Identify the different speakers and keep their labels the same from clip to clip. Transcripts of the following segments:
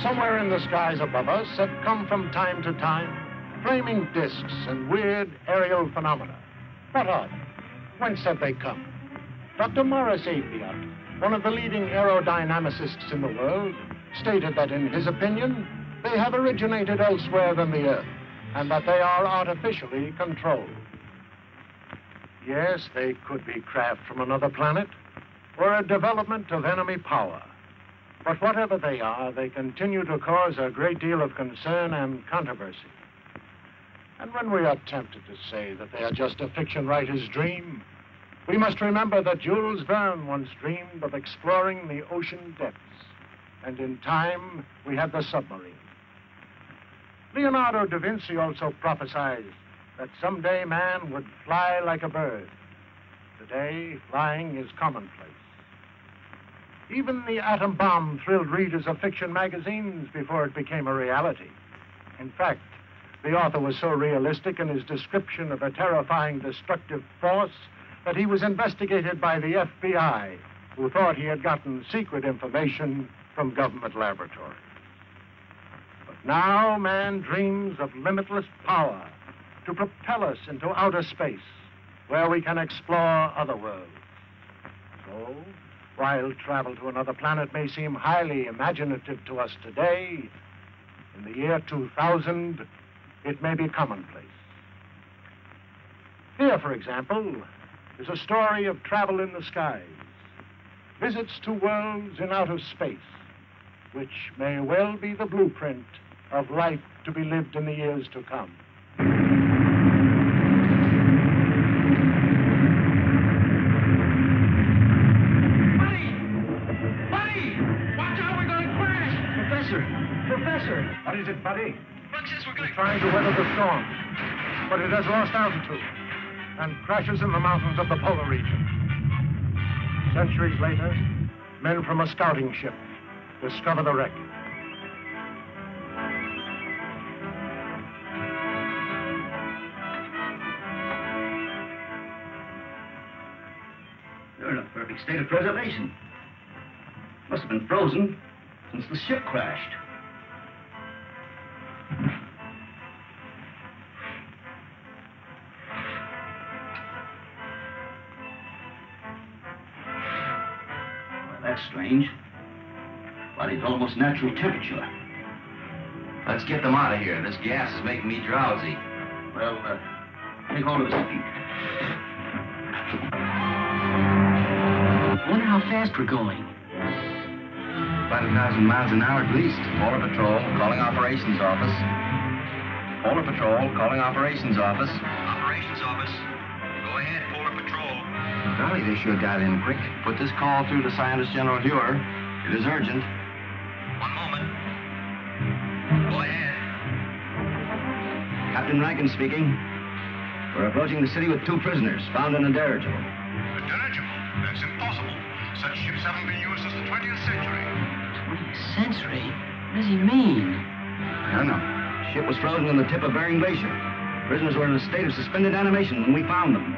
Speaker 1: somewhere in the skies above us had come from time to time flaming discs and weird aerial phenomena. What are they? Whence have they come? Dr. Morris Apiot, one of the leading aerodynamicists in the world, stated that in his opinion, they have originated elsewhere than the Earth, and that they are artificially controlled. Yes, they could be craft from another planet, or a development of enemy power. But whatever they are, they continue to cause a great deal of concern and controversy. And when we are tempted to say that they are just a fiction writer's dream, we must remember that Jules Verne once dreamed of exploring the ocean depths, and in time, we had the submarine. Leonardo da Vinci also prophesied that someday man would fly like a bird. Today, flying is commonplace. Even the atom bomb thrilled readers of fiction magazines before it became a reality. In fact, the author was so realistic in his description of a terrifying destructive force that he was investigated by the FBI, who thought he had gotten secret information from government laboratories. But now man dreams of limitless power to propel us into outer space, where we can explore other worlds. So, while travel to another planet may seem highly imaginative to us today, in the year 2000, it may be commonplace. Here, for example, is a story of travel in the skies, visits to worlds in outer space, which may well be the blueprint of life to be lived in the years to come.
Speaker 2: Professor!
Speaker 1: What is it, Buddy?
Speaker 2: Look, sis, we're going...
Speaker 1: Trying to weather the storm, but it has lost altitude and crashes in the mountains of the polar region. Centuries later, men from a scouting ship discover the wreck.
Speaker 3: You're in a perfect state of preservation. Must have been frozen since the ship crashed. That's strange. Body's almost natural temperature.
Speaker 4: Let's get them out of here. This gas is making me drowsy.
Speaker 3: Well, take hold of his feet.
Speaker 5: I wonder how fast we're going.
Speaker 4: About 1,000 miles an hour at least. Polar Patrol, calling Operations Office. Polar Patrol, calling Operations Office. Operations Office. Go ahead, Polar Patrol. Golly, they sure dialed in quick. Put this call through to Scientist General Dewar. It is urgent. One moment. Go ahead.
Speaker 3: Captain Rankin speaking. We're approaching the city with 2 prisoners found in a dirigible.
Speaker 6: A dirigible? That's impossible. Such ships haven't been used since the 20th century.
Speaker 5: 20th century? What does he mean?
Speaker 4: I don't know.
Speaker 3: The ship was frozen on the tip of Bering Glacier. Prisoners were in a state of suspended animation when we found them.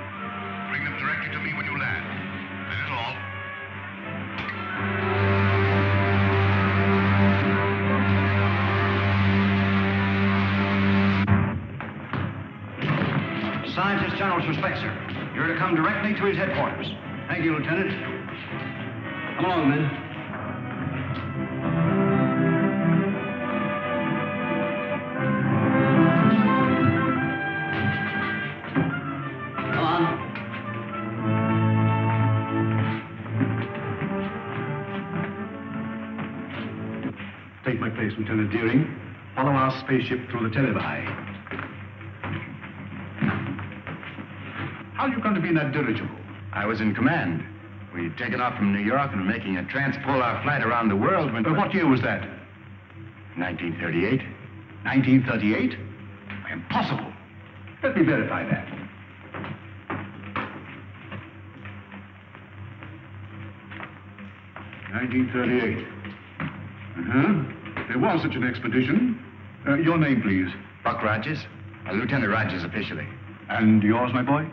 Speaker 6: Bring them directly to me when you land. That is all.
Speaker 3: Scientist General's respect, sir. You're to come directly to his headquarters. Thank you, Lieutenant. Come along, men. Come on.
Speaker 7: Take my place, Lieutenant Deering. Follow our spaceship through the televi. How you come to be in that dirigible?
Speaker 4: I was in command. We'd taken off from New York and were making a transpolar flight around the world when...
Speaker 7: What year was that?
Speaker 4: 1938.
Speaker 7: 1938? Impossible. Let me verify that. (1938). There was such an expedition. Your name, please.
Speaker 4: Buck Rogers. Lieutenant Rogers officially.
Speaker 7: And yours, my boy?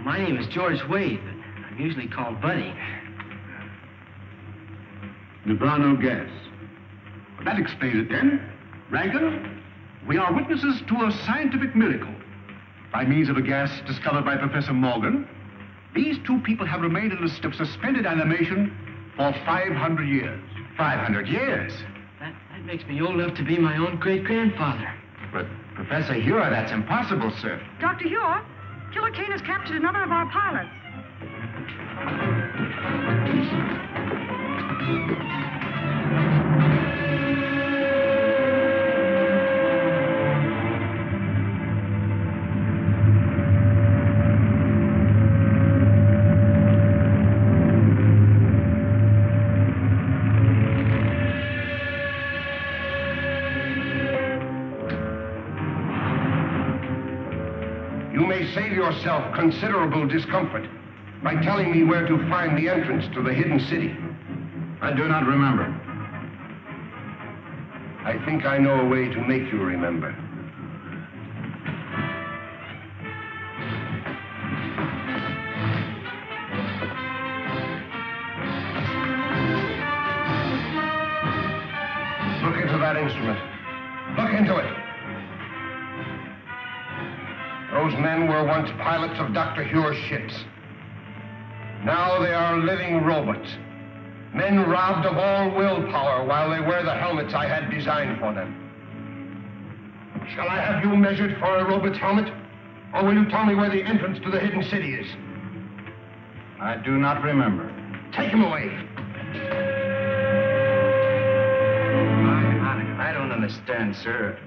Speaker 5: My name is George Wade, but I'm usually called Buddy.
Speaker 7: Nebrano gas. That explains it then. Rankin, we are witnesses to a scientific miracle. By means of a gas discovered by Professor Morgan, these two people have remained in a state of suspended animation for 500 years.
Speaker 4: 500 years?
Speaker 5: That makes me old enough to be my own great-grandfather.
Speaker 4: But, Professor Hure, that's impossible, sir.
Speaker 2: Dr. Hure, Killer Kane has captured another of our pilots.
Speaker 6: Save yourself considerable discomfort by telling me where to find the entrance to the hidden city.
Speaker 3: I do not remember.
Speaker 6: I think I know a way to make you remember. Look into that instrument. Look into it. Those men were once pilots of Dr. Hure's ships. Now they are living robots. Men robbed of all willpower while they wear the helmets I had designed for them. Shall I have you measured for a robot's helmet? Or will you tell me where the entrance to the hidden city is?
Speaker 3: I do not remember.
Speaker 6: Take him away.
Speaker 4: I don't understand, sir.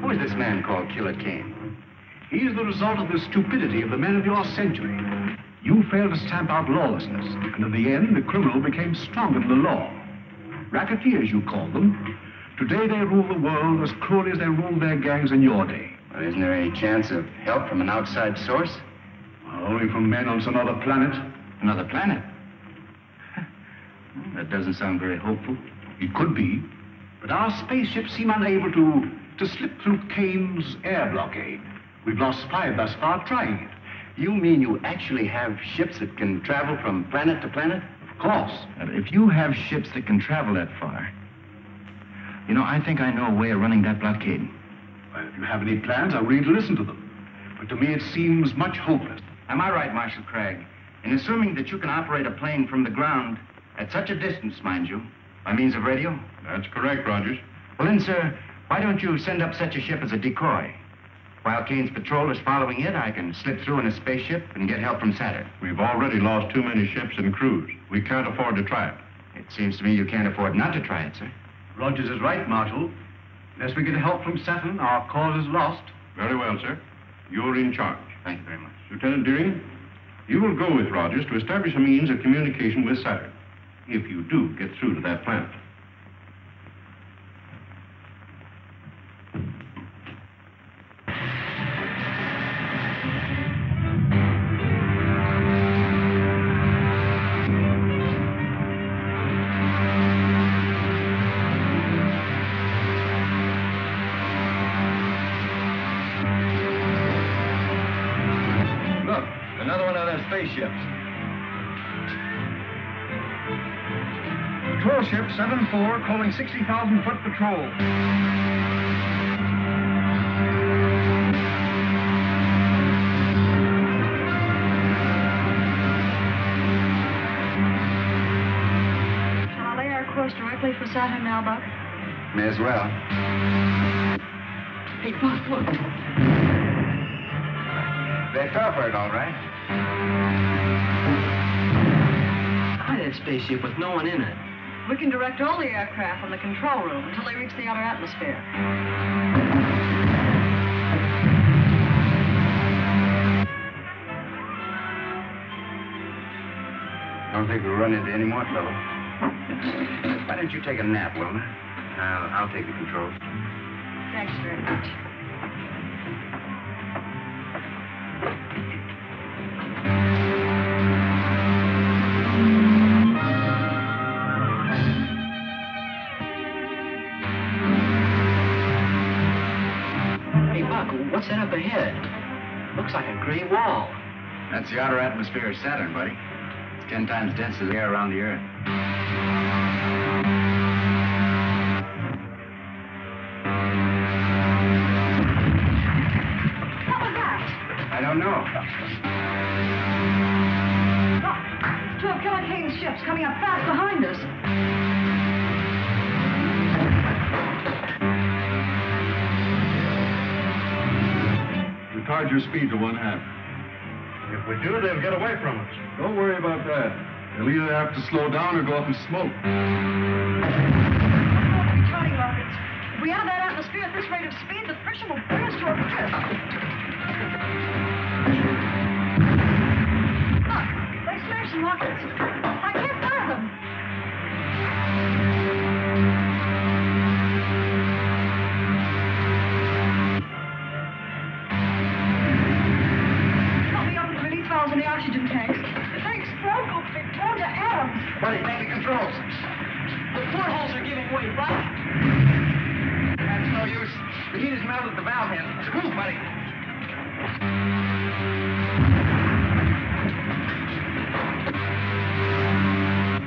Speaker 4: Who is this man called Killer Kane?
Speaker 7: He is the result of the stupidity of the men of your century. You failed to stamp out lawlessness, and in the end, the criminal became stronger than the law. Racketeers, you call them. Today, they rule the world as cruelly as they ruled their gangs in your day.
Speaker 4: Well, isn't there any chance of help from an outside source?
Speaker 7: Only from men on some other planet.
Speaker 4: Another planet? That doesn't sound very hopeful.
Speaker 7: It could be, but our spaceships seem unable to slip through Kane's air blockade. We've lost 5 thus far trying it.
Speaker 4: You mean you actually have ships that can travel from planet to planet?
Speaker 7: Of course.
Speaker 4: If you have ships that can travel that far, you know, I think I know a way of running that blockade.
Speaker 7: Well, if you have any plans, I'll read and listen to them. But to me, it seems much hopeless.
Speaker 4: Am I right, Marshal Cragg, in assuming that you can operate a plane from the ground at such a distance, mind you, by means of radio?
Speaker 3: That's correct, Rogers.
Speaker 4: Well, then, sir, why don't you send up such a ship as a decoy? While Kane's patrol is following it, I can slip through in a spaceship and get help from Saturn.
Speaker 3: We've already lost too many ships and crews. We can't afford to try it.
Speaker 4: It seems to me you can't afford not to try it, sir.
Speaker 7: Rogers is right, Marshal. Unless we get help from Saturn, our cause is lost.
Speaker 3: Very well, sir. You're in charge.
Speaker 4: Thank you very much.
Speaker 3: Lieutenant Deering, you will go with Rogers to establish a means of communication with Saturn, if you do get through to that planet.
Speaker 6: Spaceships. Patrol ship 7-4 calling 60,000-foot patrol.
Speaker 2: Shall I lay our course directly for Saturn now, Buck?
Speaker 4: May as well.
Speaker 5: Hey, Buck, look.
Speaker 4: They fell for it, all right.
Speaker 5: Quite a spaceship with no one in it.
Speaker 2: We can direct all the aircraft from the control room until they reach the outer atmosphere.
Speaker 4: Don't think we'll run into any more trouble. Why don't you take a nap, Wilma? I'll take the controls.
Speaker 2: Thanks very much.
Speaker 5: What's that up ahead? Looks like a gray wall.
Speaker 4: That's the outer atmosphere of Saturn, buddy. It's 10 times denser than the air around the Earth.
Speaker 3: don't know.
Speaker 2: Look, it's two of Killer Kane's ships coming up fast behind us.
Speaker 7: Retard your speed to 1/2.
Speaker 1: If we do, they'll get away from us.
Speaker 7: Don't worry about that. They'll either have to slow down or go up in smoke.
Speaker 2: Retarding rockets. If we enter that atmosphere at this rate of speed, the friction will bring us to a drift. Look, they smashed some rockets. I can't fire them. Help me open the release valves in the oxygen tanks. If they explode, we'll be blown to atoms.
Speaker 3: Buddy, take the controls.
Speaker 2: The portholes are giving way, right?
Speaker 3: That's no use. The heat has melted the valve handles. Move, buddy.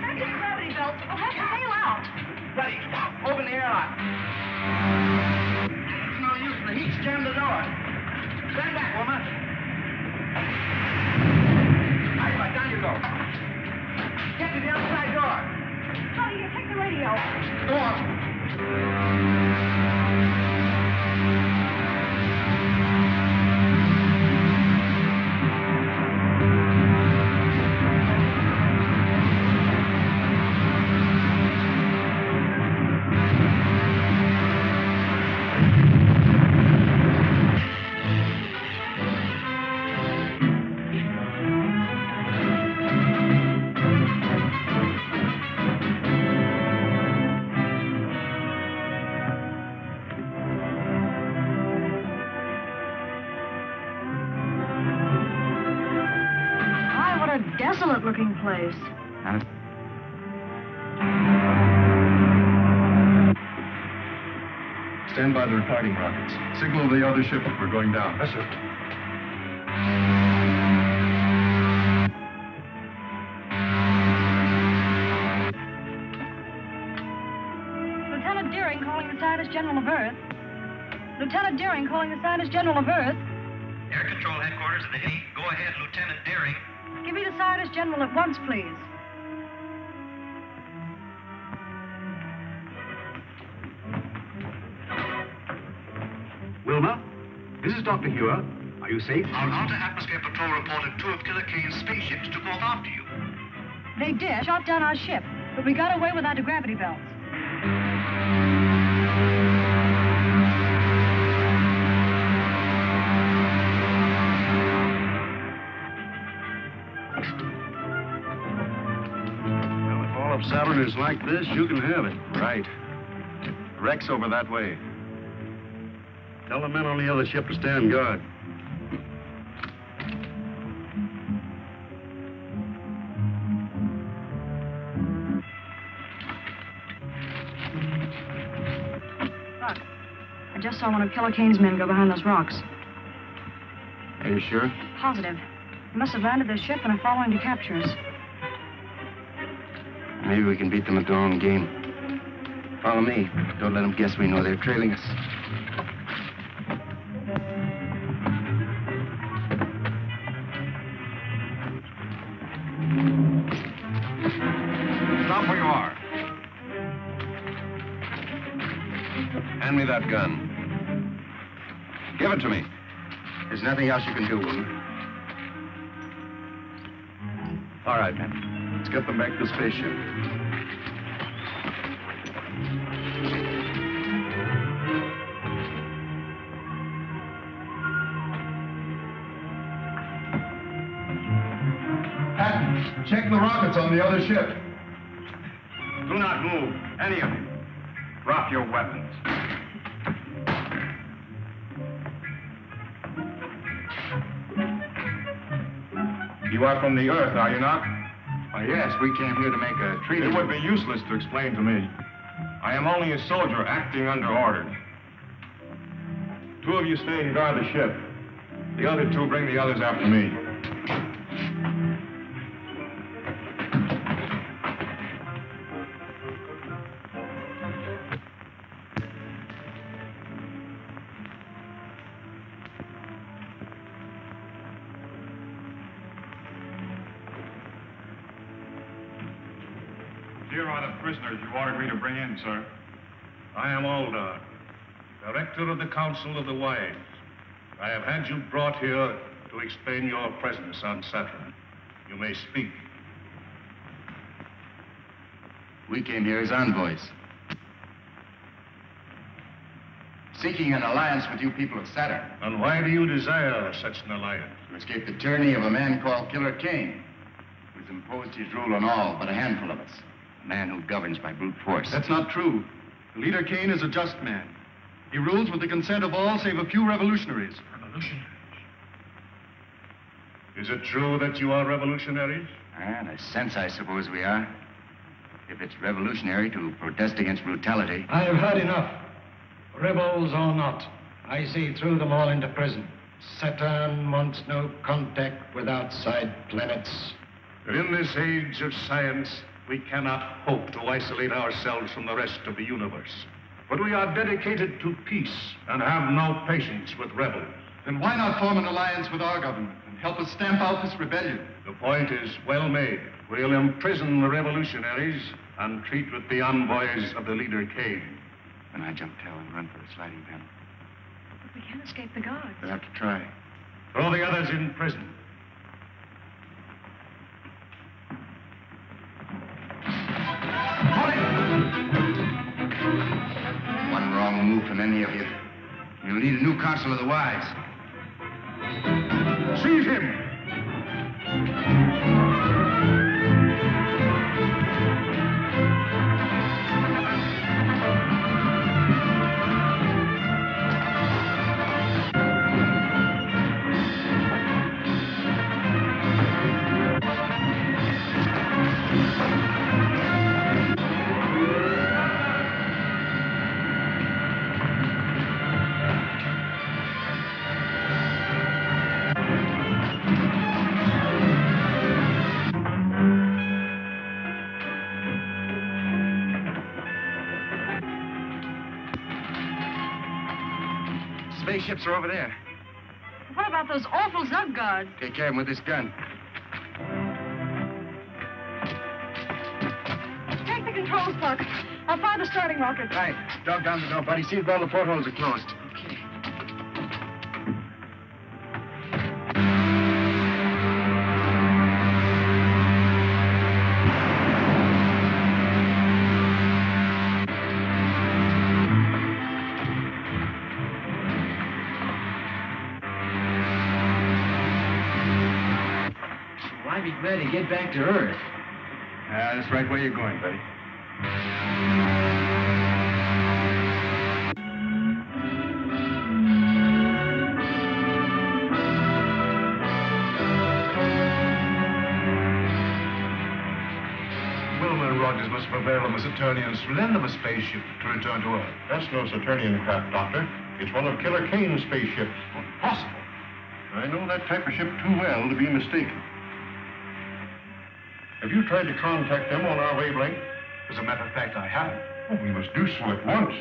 Speaker 2: Anti-gravity belts will have to bail out.
Speaker 3: Buddy, open the airlock. It's no use. The heat's jammed the door. Stand back, woman. Right, down you go. Get to the outside door.
Speaker 2: Honey, you take the radio.
Speaker 3: Go on.
Speaker 2: Desolate-looking place.
Speaker 7: Stand by the retarding rockets. Signal the other ship if we're going down.
Speaker 1: Yes, sir.
Speaker 2: Lieutenant Deering calling the Scientist General of Earth. Lieutenant Deering calling the Scientist General of Earth.
Speaker 4: Air Control Headquarters of the Navy. Go ahead, Lieutenant Deering.
Speaker 2: Give me the Scientist General at once, please.
Speaker 7: Wilma, this is Dr. Hewer. Are you safe?
Speaker 3: Our Outer Atmosphere Patrol reported two of Killer Kane's spaceships took off after you.
Speaker 2: They did. Shot down our ship, but we got away with anti-gravity belts.
Speaker 7: If Saturn is like this, you can have it. Right. Wreck's over that way. Tell the men on the other ship to stand guard.
Speaker 2: Look, I just saw one of Killer Kane's men go behind those rocks.
Speaker 7: Are you sure?
Speaker 2: Positive. They must have landed their ship and are following to capture us.
Speaker 4: Maybe we can beat them at their own game. Follow me. Don't let them guess we know they're trailing us.
Speaker 7: Stop where you are. Hand me that gun. Give it to me.
Speaker 4: There's nothing else you can do, woman.
Speaker 7: All right, men. Let's get them back to the spaceship.
Speaker 6: Patton, check the rockets on the other ship.
Speaker 3: Do not move, any of you. Drop your weapons. You are from the Earth, are you not?
Speaker 4: Yes, we came here to make a treaty.
Speaker 3: It would be useless to explain to me. I am only a soldier acting under orders. Two of you stay and guard the ship. The other two bring the others after me. Here are the prisoners you ordered me to bring in, sir.
Speaker 8: I am Alda, Director of the Council of the Wise. I have had you brought here to explain your presence on Saturn. You may speak.
Speaker 4: We came here as envoys, seeking an alliance with you people of Saturn.
Speaker 8: And why do you desire such an alliance?
Speaker 4: To escape the tyranny of a man called Killer Kane, who's imposed his rule on all but a handful of us. A man who governs by brute force.
Speaker 9: That's not true. The leader Kane is a just man. He rules with the consent of all save a few revolutionaries.
Speaker 8: Revolutionaries? Is it true that you are revolutionaries?
Speaker 4: In a sense, I suppose we are. If it's revolutionary to protest against brutality.
Speaker 10: I have had enough. Rebels or not, I see through them all into prison. Saturn wants no contact with outside planets.
Speaker 8: In this age of science, we cannot hope to isolate ourselves from the rest of the universe. But we are dedicated to peace and have no patience with rebels.
Speaker 9: Then why not form an alliance with our government and help us stamp out this rebellion?
Speaker 8: The point is well made. We'll imprison the revolutionaries and treat with the envoys of the leader Kane.
Speaker 4: Then I jump tail and run for the sliding panel.
Speaker 2: But we can't escape the guards.
Speaker 4: We'll have to try.
Speaker 8: Throw the others in prison.
Speaker 4: One wrong move from any of you. You'll need a new Council of the Wise.
Speaker 8: Seize him!
Speaker 4: Spaceships are over there.
Speaker 2: What about those awful Zug guards?
Speaker 4: Take care of them with this gun.
Speaker 2: Take the controls, Buck. I'll fire the starting rocket.
Speaker 4: Right. Dog down the door, buddy. See if all the portholes are closed.
Speaker 2: Okay.
Speaker 5: I'd be glad to get back to Earth.
Speaker 4: That's right where you're going, buddy.
Speaker 3: Wilmer and Rogers must prevail on the Saturnians to lend them a spaceship to return to Earth.
Speaker 8: That's no Saturnian craft, Doctor. It's one of Killer Kane's spaceships.
Speaker 3: Impossible.
Speaker 8: I know that type of ship too well to be mistaken. Have you tried to contact them on our wavelength?
Speaker 3: As a matter of fact, I haven't.
Speaker 8: Oh, we must do so at once.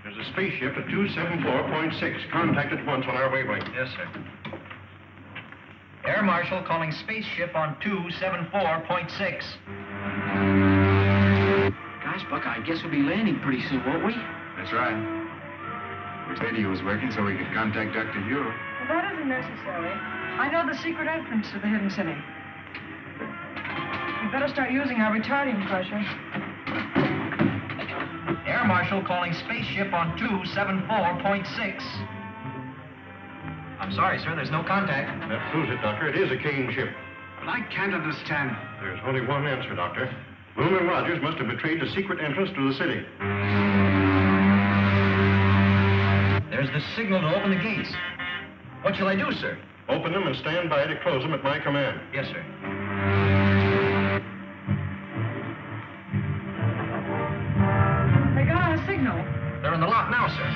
Speaker 8: There's a spaceship at 274.6. Contact at once on our wavelength.
Speaker 4: Yes, sir. Air Marshal calling spaceship on 274.6.
Speaker 5: Gosh, Buck, I guess we'll be landing pretty soon, won't we?
Speaker 4: That's right. The radio was working so we could contact Dr. Hugh.
Speaker 2: Well, that isn't necessary. I know the secret entrance to the hidden city. We better start using our retarding pressure.
Speaker 4: Air Marshal calling spaceship on 274.6. I'm sorry, sir, there's no contact.
Speaker 8: That proves it, Doctor. It is a Kane ship.
Speaker 9: But I can't understand.
Speaker 8: There's only one answer, Doctor. Wilmer and Rogers must have betrayed the secret entrance to the city.
Speaker 4: There's the signal to open the gates. What shall I do, sir?
Speaker 8: Open them and stand by to close them at my command.
Speaker 4: Yes, sir.
Speaker 2: They got our signal.
Speaker 4: They're in the lock now, sir.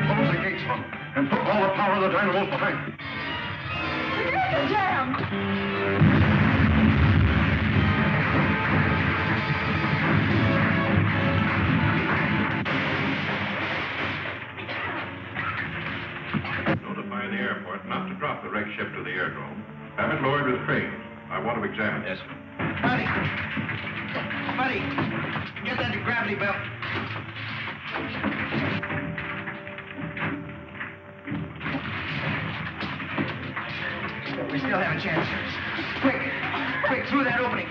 Speaker 8: Close the gates, Hum, and put all the power of the dynamos behind.
Speaker 2: The gates are jammed.
Speaker 8: Notify the airport not to drop the wrecked ship to the
Speaker 3: Have it lowered with crane. I want to examine it.
Speaker 4: Yes, sir. Buddy! Buddy! Get that gravity belt. We still have a chance. Quick! Quick, through that opening.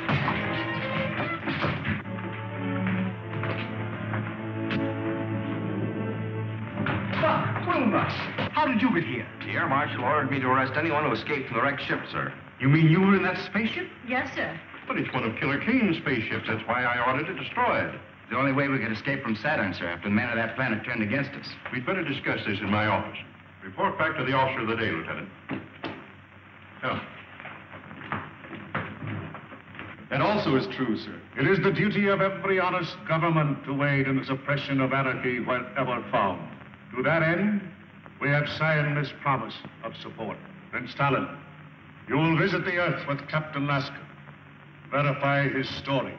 Speaker 7: How did you get here?
Speaker 4: The Air Marshal ordered me to arrest anyone who escaped from the wrecked ship, sir.
Speaker 7: You mean you were in that spaceship?
Speaker 2: Yes, sir.
Speaker 3: But it's one of Killer Kane's spaceships. That's why I ordered it destroyed.
Speaker 4: The only way we could escape from Saturn, sir, after the men of that planet turned against us.
Speaker 3: We'd better discuss this in my office. Report back to the officer of the day, Lieutenant. Come.
Speaker 8: That also is true, sir. It is the duty of every honest government to aid in the suppression of anarchy wherever found. To that end, we have signed this promise of support. Prince Talon, you will visit the Earth with Captain Lasker. Verify his story.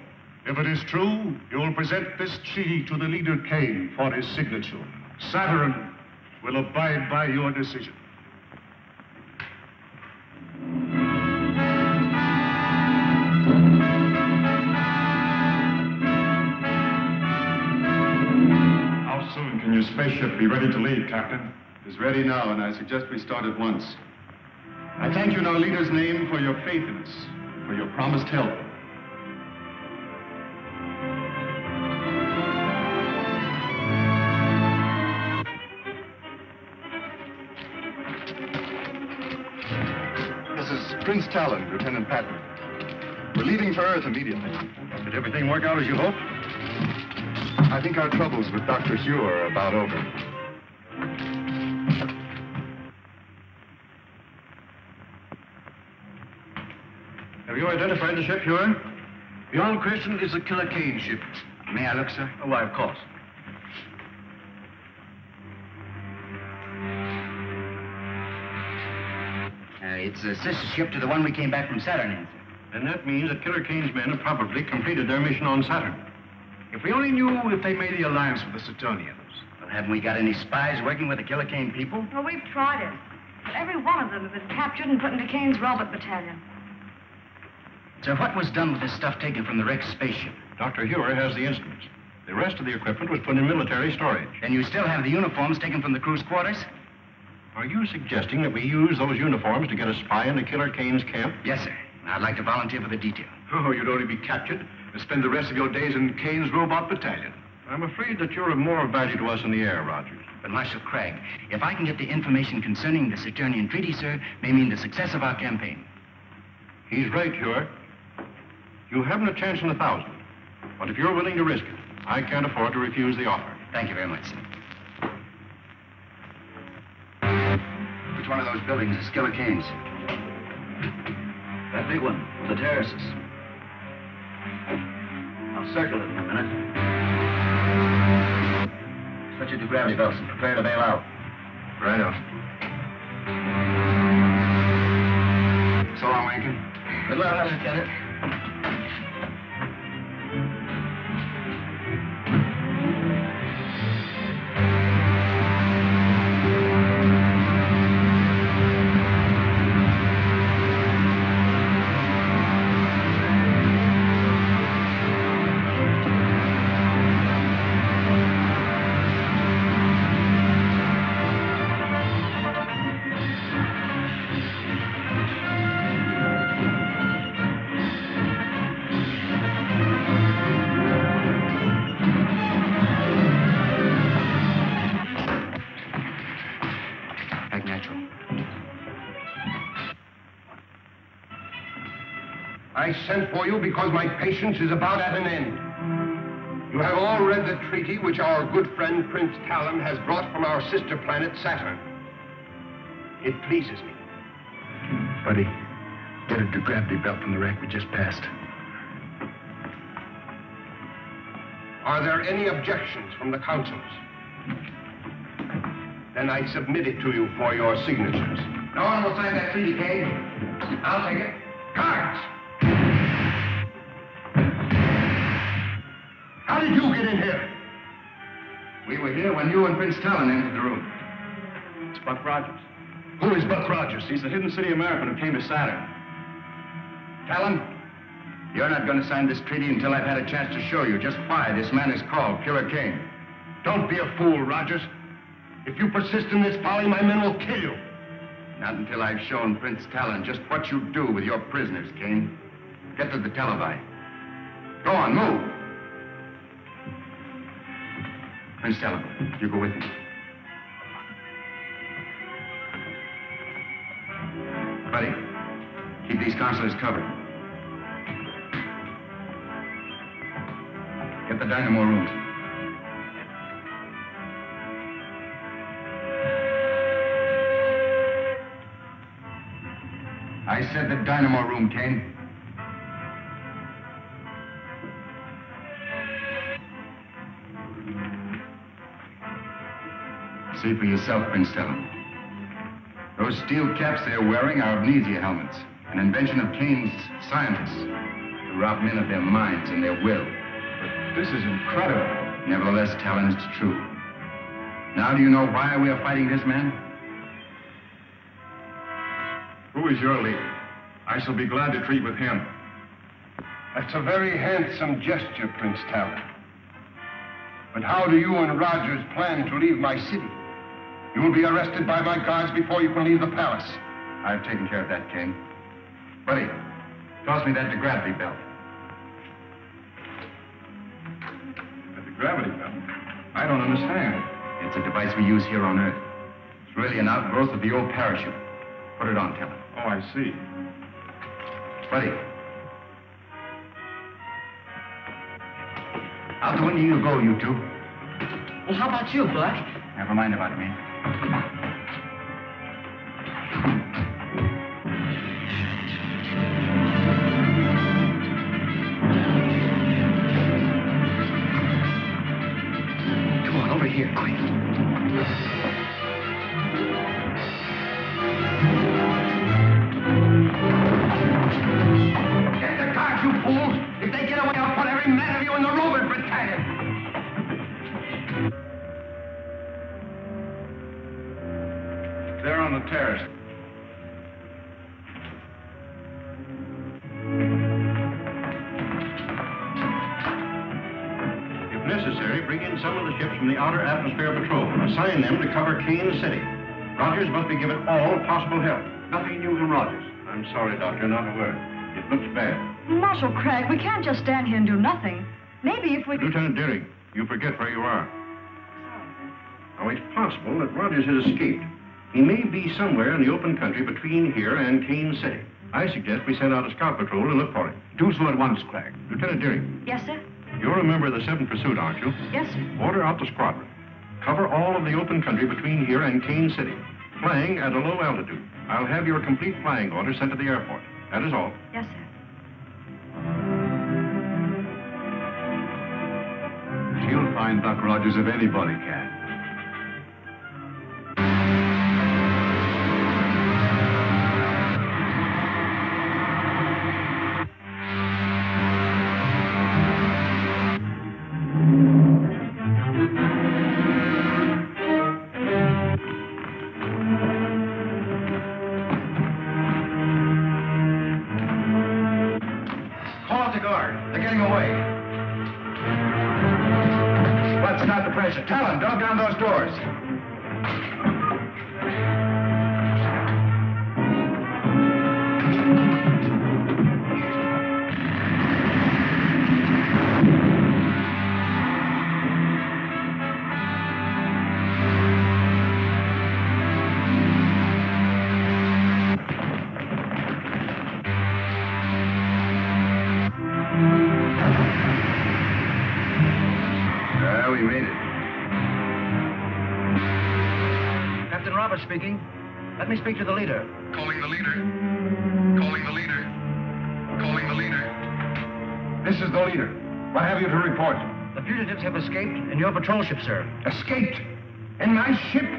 Speaker 8: If it is true, you will present this treaty to the leader Kane for his signature. Saturn will abide by your decision.
Speaker 3: How soon can your spaceship be ready to leave, Captain?
Speaker 9: It is ready now, and I suggest we start at once. I thank you in our leader's name for your faith in us, for your promised help. This is Prince Talon, Lieutenant Patton. We're leaving for Earth immediately.
Speaker 3: Did everything work out as you hoped?
Speaker 9: I think our troubles with Dr. Hugh are about over.
Speaker 3: Have you identified the ship, Huron?
Speaker 7: Beyond question, it's a Killer Kane ship.
Speaker 4: May I look, sir?
Speaker 7: Oh, why, of course.
Speaker 4: It's a sister ship to the one we came back from Saturn in, sir.
Speaker 3: Then that means that Killer Kane's men have probably completed their mission on Saturn.
Speaker 7: If we only knew if they made the alliance with the Saturnians.
Speaker 4: Well, haven't we got any spies working with the Killer Kane people?
Speaker 2: Well, we've tried it. But every one of them have been captured and put into Kane's robot battalion.
Speaker 4: Sir, what was done with this stuff taken from the wrecked spaceship?
Speaker 3: Dr. Huer has the instruments. The rest of the equipment was put in military storage.
Speaker 4: Then you still have the uniforms taken from the crew's quarters?
Speaker 3: Are you suggesting that we use those uniforms to get a spy into Killer Kane's camp?
Speaker 4: Yes, sir. I'd like to volunteer for the detail.
Speaker 7: Oh, you'd only be captured and spend the rest of your days in Kane's robot battalion.
Speaker 3: I'm afraid that you're of more value to us in the air, Rogers.
Speaker 4: But, Marshal Cragg, if I can get the information concerning the Saturnian treaty, sir, may mean the success of our campaign.
Speaker 3: He's right, Huer. You haven't a chance in 1,000. But if you're willing to risk it, I can't afford to refuse the offer.
Speaker 4: Thank you very much, sir. Which one of those buildings is Killer Kane's?
Speaker 5: That big one, the terraces. I'll circle it in a minute. Switch it to gravity belts and prepare to bail out.
Speaker 3: Right on.
Speaker 4: So long, Rankin.
Speaker 5: Good luck, Lieutenant.
Speaker 6: I sent for you because my patience is about at an end. You have all read the treaty which our good friend Prince Talon has brought from our sister planet Saturn. It pleases me.
Speaker 7: Buddy, get a gravity belt from the wreck we just passed.
Speaker 6: Are there any objections from the councils? Then I submit it to you for your signatures.
Speaker 4: No one will sign that treaty, Kane. I'll take it.
Speaker 6: Guards! How did you get in here?
Speaker 4: We were here when you and Prince Talon entered the room.
Speaker 3: It's Buck Rogers.
Speaker 6: Who is Buck Rogers?
Speaker 3: He's the hidden city American who came to Saturn.
Speaker 4: Talon, you're not going to sign this treaty until I've had a chance to show you just why this man is called Killer Kane.
Speaker 6: Don't be a fool, Rogers. If you persist in this folly, my men will kill you.
Speaker 4: Not until I've shown Prince Talon just what you do with your prisoners, Kane. Get to the televi. Go on, move. Prince Talon, you go with me. Buddy, keep these consuls covered. Get the dynamo room. I said the dynamo room, Kane. See for yourself, Prince Talon. Those steel caps they're wearing are amnesia helmets, an invention of Kane's scientists to rob men of their minds and their will.
Speaker 3: But this is incredible.
Speaker 4: Nevertheless, Talon, it's true. Now do you know why we are fighting this man?
Speaker 3: Who is your leader? I shall be glad to treat with him.
Speaker 6: That's a very handsome gesture, Prince Talon. But how do you and Rogers plan to leave my city? You will be arrested by my guards before you can leave the palace.
Speaker 4: I've taken care of that, King. Buddy, toss me that gravity belt.
Speaker 3: The gravity belt? I don't understand.
Speaker 4: It's a device we use here on Earth. It's really an outgrowth of the old parachute. Put it on, Talon.
Speaker 3: Oh, I see.
Speaker 4: Buddy. Out the window you go, you two.
Speaker 5: Well, how about you, Buck?
Speaker 4: Never mind about me.
Speaker 5: Come on, over here, quick.
Speaker 6: Get the guards, you fools! If they get away, I'll put every man of you in the robot battalion!
Speaker 3: They're on the terrace. If necessary, bring in some of the ships from the Outer Atmosphere Patrol. Assign them to cover Kane City. Rogers must be given all possible help.
Speaker 7: Nothing new from Rogers.
Speaker 3: I'm sorry, Doctor, not a word. It looks bad.
Speaker 2: Marshal Cragg, we can't just stand here and do nothing. Maybe if we could...
Speaker 3: Lieutenant Deering, you forget where you are. Now, it's possible that Rogers has escaped. He may be somewhere in the open country between here and Kane City. I suggest we send out a scout patrol to look for him.
Speaker 7: Do so at once, Cragg.
Speaker 3: Lieutenant Deering.
Speaker 2: Yes, sir?
Speaker 3: You're a member of the 7th Pursuit, aren't you?
Speaker 2: Yes, sir.
Speaker 3: Order out the squadron. Cover all of the open country between here and Kane City. Flying at a low altitude. I'll have your complete flying order sent to the airport. That is all.
Speaker 2: Yes, sir.
Speaker 7: She'll find Buck Rogers if anybody can.
Speaker 4: Talon, dog down those doors. We made it.
Speaker 5: Captain Roberts speaking. Let me speak to the leader.
Speaker 6: Calling the leader. Calling the leader. Calling the leader. This is the leader. What have you to report?
Speaker 5: The fugitives have escaped in your patrol ship, sir.
Speaker 6: Escaped? In my ship?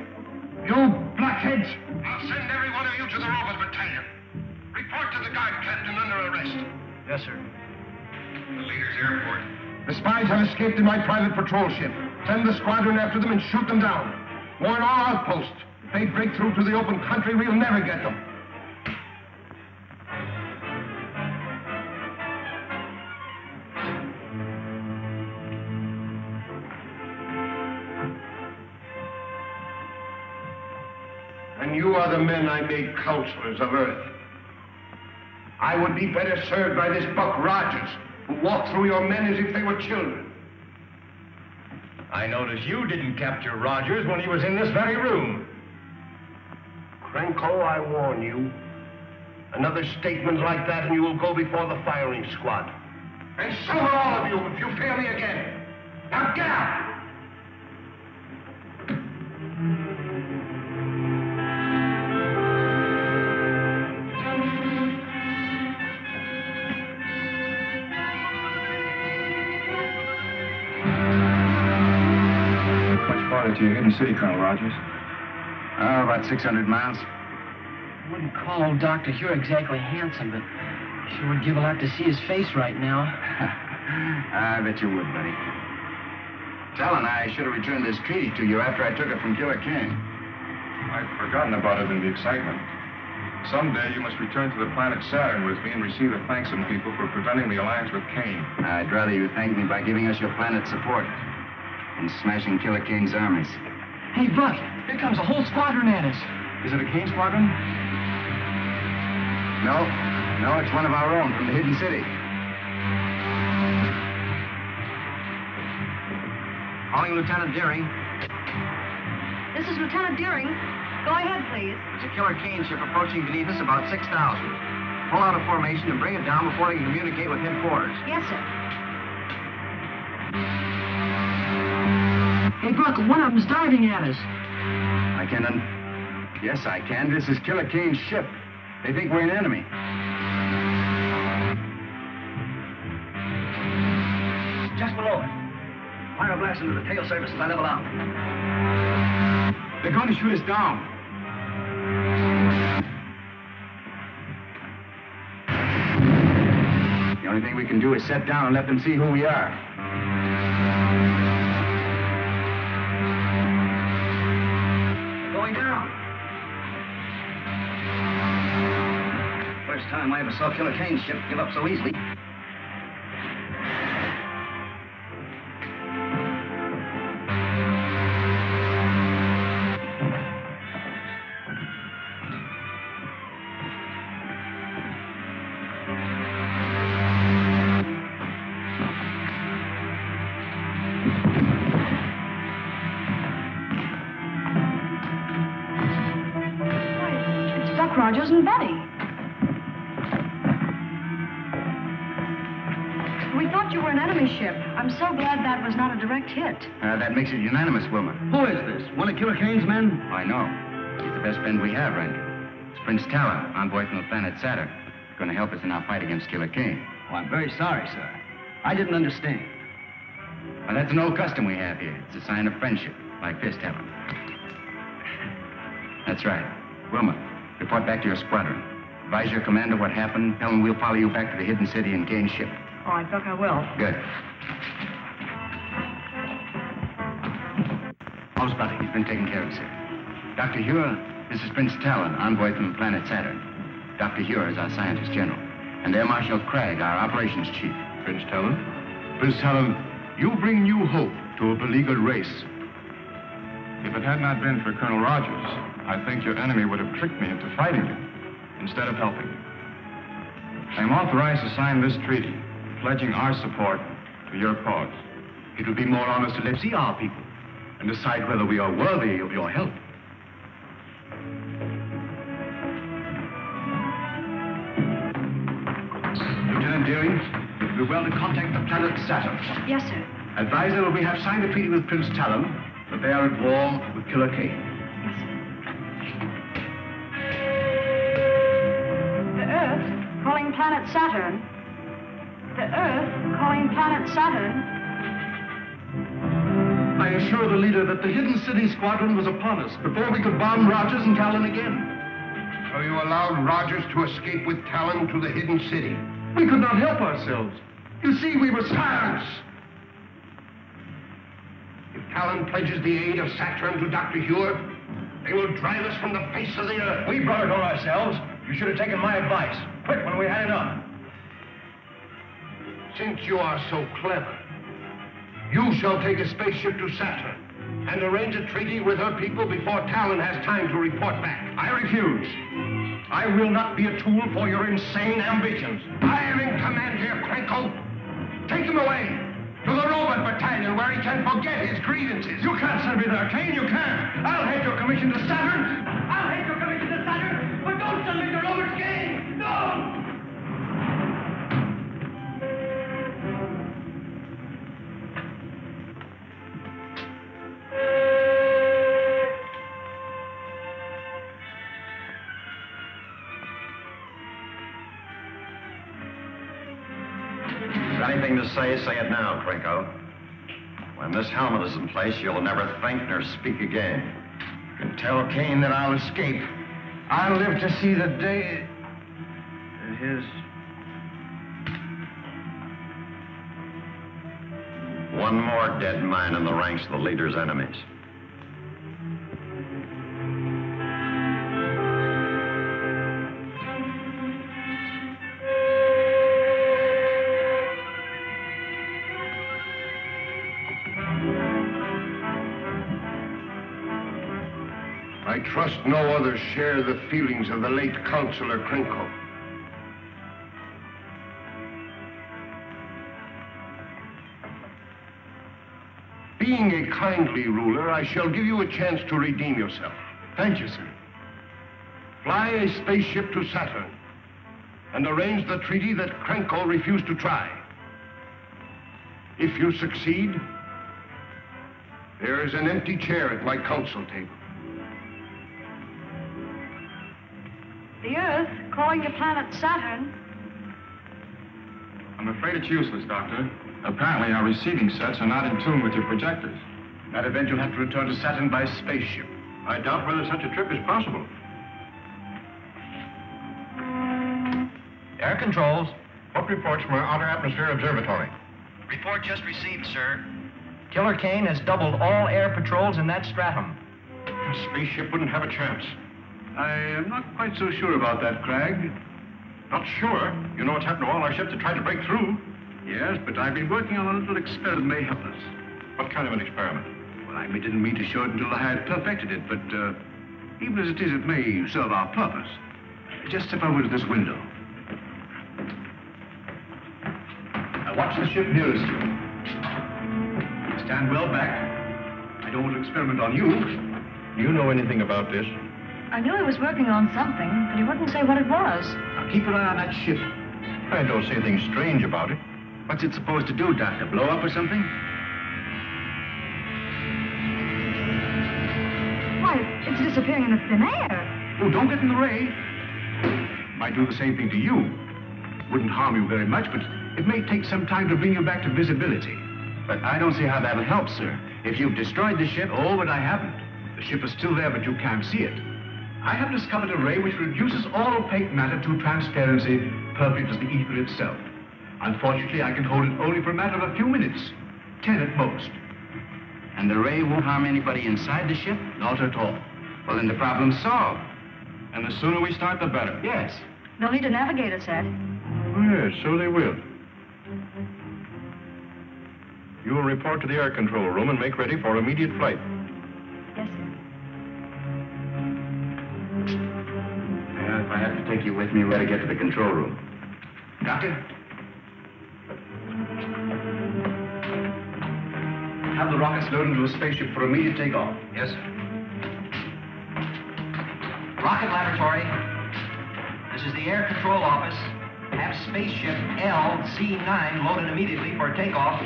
Speaker 6: You blockheads! I'll send every one of you to the robot battalion. Report to the guard captain under arrest.
Speaker 5: Yes, sir.
Speaker 6: The leader's airport. The spies have escaped in my private patrol ship. Send the squadron after them and shoot them down. Warn all outposts. If they break through to the open country, we'll never get them. you are the men I made counselors of Earth. I would be better served by this Buck Rogers, who walked through your men as if they were children.
Speaker 4: I notice you didn't capture Rogers when he was in this very room.
Speaker 6: Krenko, I warn you. Another statement like that and you will go before the firing squad. And so will all of you if you fail me again. Now get out!
Speaker 9: To your hidden city, Colonel Rogers?
Speaker 4: Oh, about 600 miles.
Speaker 5: I wouldn't call old Dr. Hure exactly handsome, but sure would give a lot to see his face right now.
Speaker 4: I bet you would, buddy. Talon, I should have returned this treaty to you after I took it from Killer King.
Speaker 9: I'd forgotten about it in the excitement. Someday you must return to the planet Saturn with me and receive the thanks of people for preventing the alliance with Kane.
Speaker 4: I'd rather you thank me by giving us your planet's support and smashing Killer Kane's armies.
Speaker 5: Hey, Buck, here comes a whole squadron at us.
Speaker 9: Is it a Kane squadron?
Speaker 4: No, it's one of our own from the hidden city. Calling Lieutenant Deering.
Speaker 2: This is Lieutenant Deering. Go ahead, please.
Speaker 4: There's a Killer Kane ship approaching beneath us about 6,000. Pull out a formation and bring it down before they can communicate with headquarters.
Speaker 2: Yes, sir.
Speaker 5: Hey, Buck, one of them's diving at us.
Speaker 4: I can. Yes, I can. This is Killer Kane's ship. They think we're an enemy.
Speaker 5: Just below it. Fire a blast into the tail surface as I level out.
Speaker 4: They're going to shoot us down. The only thing we can do is set down and let them see who we are.
Speaker 5: Going down. First time I ever saw Killer Kane's ship give up so easily.
Speaker 2: Rogers and Betty. We thought you were an enemy ship. I'm so glad that was not a direct hit.
Speaker 4: That makes it unanimous, Wilma.
Speaker 5: Who is this? One of Killer Kane's men?
Speaker 4: I know. He's the best friend we have, Randy. It's Prince Talon, envoy from the planet Saturn. Going to help us in our fight against Killer Kane.
Speaker 5: Oh, I'm very sorry, sir. I didn't understand.
Speaker 4: Well, that's an old custom we have here. It's a sign of friendship, like this, Talon. That's right. Wilma, report back to your squadron. Advise your commander what happened. Tell him we'll follow you back to the hidden city and Kane's ship.
Speaker 2: All right, Buck, I will.
Speaker 4: Good. How's Buddy? He's been taken care of, sir. Dr. Hure, this is Prince Talon, envoy from the planet Saturn. Dr. Hure is our scientist general. And Air Marshal Crabbe, our operations chief.
Speaker 8: Prince Talon? Prince Talon, you bring new hope to a beleaguered race.
Speaker 9: If it had not been for Colonel Rogers, I think your enemy would have tricked me into fighting you instead of helping you. I am authorized to sign this treaty, pledging our support to your cause.
Speaker 8: It would be more honest to let see our people and decide whether we are worthy of your help. Lieutenant Deering, we're well to contact the planet Saturn.
Speaker 2: Yes, sir.
Speaker 8: Advise them that we have signed a treaty with Prince Talon, that they are at war with Killer Kane.
Speaker 2: Yes, sir. The Earth calling planet Saturn. The Earth calling planet Saturn.
Speaker 8: I assure the leader that the hidden city squadron was upon us before we could bomb Rogers and Talon again.
Speaker 6: So you allowed Rogers to escape with Talon to the hidden city?
Speaker 8: We could not help ourselves. You see, we were silence.
Speaker 6: If Talon pledges the aid of Saturn to Dr. Hure, they will drive us from the face of the earth.
Speaker 4: We brought it on ourselves. You should have taken my advice. Quit when we had enough.
Speaker 6: Since you are so clever, you shall take a spaceship to Saturn and arrange a treaty with her people before Talon has time to report back.
Speaker 7: I refuse. I will not be a tool for your insane ambitions.
Speaker 6: I am in command here, Crankle. Take him away to the robot battalion where he can forget his grievances.
Speaker 7: You can't send me there, Kane. You can't. I'll head your commission to Saturn.
Speaker 5: I'll head your commission to Saturn, but don't send me to Robert's Kane. No!
Speaker 4: Anything to say it now, Crinko. When this helmet is in place, you'll never think nor speak again. You can tell Kane that I'll escape.
Speaker 6: I'll live to see the day that his...
Speaker 4: One more dead man in the ranks of the leader's enemies.
Speaker 6: I trust no others share the feelings of the late Councillor Crinko. Being a kindly ruler, I shall give you a chance to redeem yourself.
Speaker 7: Thank you, sir.
Speaker 6: Fly a spaceship to Saturn and arrange the treaty that Crinko refused to try. If you succeed, there is an empty chair at my council table.
Speaker 2: The Earth, calling the planet Saturn.
Speaker 9: I'm afraid it's useless, Doctor. Apparently, our receiving sets are not in tune with your projectors.
Speaker 7: In that event, you'll have to return to Saturn by spaceship.
Speaker 3: I doubt whether such a trip is possible.
Speaker 4: Air controls.
Speaker 3: What reports from our Outer Atmosphere Observatory?
Speaker 4: Report just received, sir. Killer Kane has doubled all air patrols in that stratum.
Speaker 3: A spaceship wouldn't have a chance.
Speaker 7: I am not quite so sure about that, Cragg.
Speaker 3: Not sure? You know what's happened to all our ships that tried to break through?
Speaker 7: Yes, but I've been working on a little experiment that may help us.
Speaker 3: What kind of an experiment?
Speaker 7: Well, I didn't mean to show it until I had perfected it, but even as it is, it may serve our purpose. Just step over to this window. Now watch the ship nearest you. Stand well back. I don't want to experiment on you.
Speaker 3: Do you know anything about this?
Speaker 2: I knew he was working on something, but he wouldn't say what it was.
Speaker 7: Now keep an eye on that ship.
Speaker 3: I don't see anything strange about it.
Speaker 7: What's it supposed to do, Doctor? Blow up or something?
Speaker 2: Why, it's disappearing in the thin air.
Speaker 7: Oh, don't get in the ray. Might do the same thing to you. Wouldn't harm you very much, but it may take some time to bring you back to visibility. But I don't see how that'll help, sir. If you've destroyed the ship... Oh, but I haven't. The ship is still there, but you can't see it. I have discovered a ray which reduces all opaque matter to transparency, perfect as the ether itself. Unfortunately, I can hold it only for a matter of a few minutes. 10 at most.
Speaker 4: And the ray won't harm anybody inside the ship?
Speaker 7: Not at all.
Speaker 4: Well, then the problem's solved.
Speaker 9: And the sooner we start, the better.
Speaker 7: Yes.
Speaker 2: They'll need a navigator set.
Speaker 3: Yes, so they will. You will report to the air control room and make ready for immediate flight.
Speaker 2: Yes, sir.
Speaker 4: Well, if I have to take you with me, we better get to the control room.
Speaker 7: Doctor? Have the rockets loaded into a spaceship for immediate takeoff.
Speaker 4: Yes, sir. Rocket laboratory. This is the air control office. Have spaceship LZ9 loaded immediately for takeoff.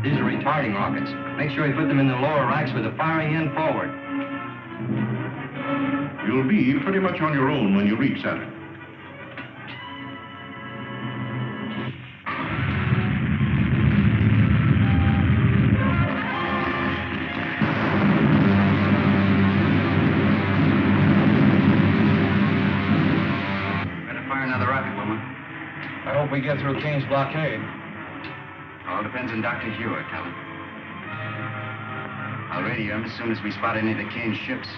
Speaker 4: These are retarding rockets. Make sure you put them in the lower racks with the firing end forward.
Speaker 3: You'll be pretty much on your own when you reach Saturn.
Speaker 4: Better fire another rocket, woman.
Speaker 10: I hope we get through Kane's blockade.
Speaker 4: All depends on Dr. Hewitt, Helen. I'll radio him as soon as we spot any of the Kane's ships.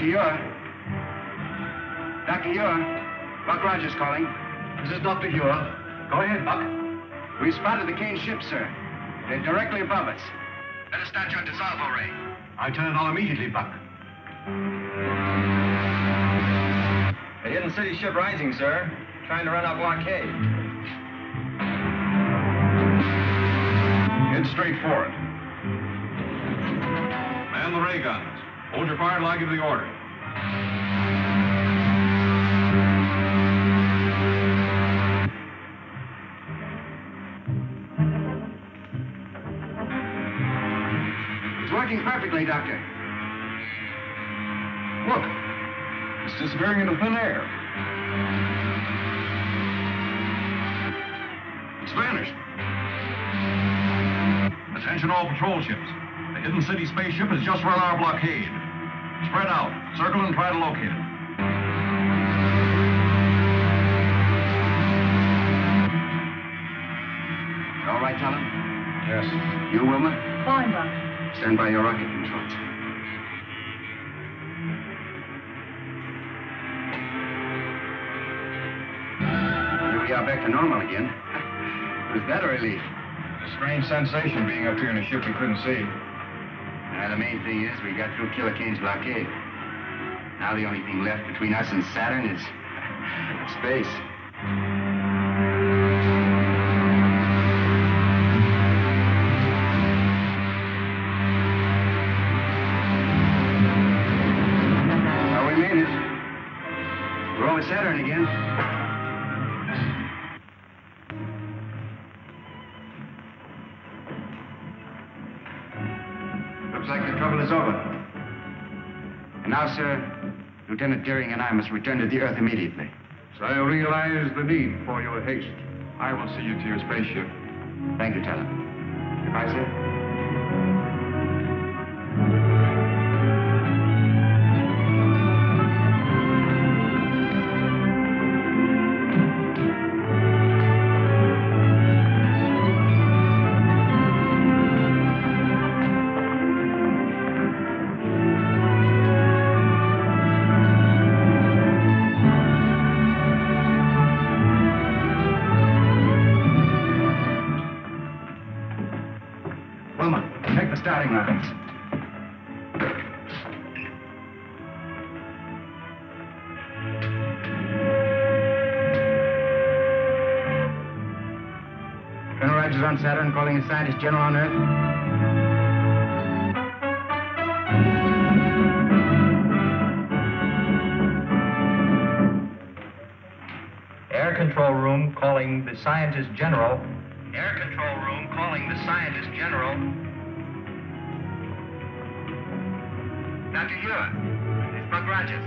Speaker 4: Dr. Ure. Dr. Ure. Buck Rogers calling.
Speaker 7: This is Dr. Ure. Go ahead, Buck.
Speaker 4: We spotted the Kane ship, sir. They're directly above us. Let us start your dissolvo ray.
Speaker 7: I turn it on immediately, Buck.
Speaker 4: The Hidden City ship rising, sir. Trying to run our blockade.
Speaker 3: Head straight for it. Man the ray guns. Hold your fire till I give you the order.
Speaker 4: It's working perfectly, Doctor.
Speaker 3: Look. It's disappearing into thin air. It's vanished. Attention all patrol ships. The Hidden City spaceship has just run our blockade. Spread out, circle and try to locate it.
Speaker 4: All right, Talon?
Speaker 3: Yes.
Speaker 4: You, Wilma?
Speaker 2: Fine, Buck.
Speaker 4: Stand by your rocket controls. Here we are back to normal again. Was that a relief?
Speaker 9: It's a strange sensation being up here in a ship we couldn't see.
Speaker 4: The main thing is we got through Killer Kane's blockade. Now the only thing left between us and Saturn is space. Well, we made it. We're over Saturn again. Looks like the trouble is over. And now, sir, Lieutenant Deering and I must return to the Earth immediately.
Speaker 3: So I realize the need for your haste.
Speaker 9: I will see you to your spaceship.
Speaker 4: Thank you, Talon. Goodbye, sir. Starting lines. Colonel Rogers on Saturn calling a scientist general on Earth.
Speaker 11: Air control room calling the scientist general.
Speaker 4: Air control room calling the scientist general. Dr. Ure, it's Buck Rogers.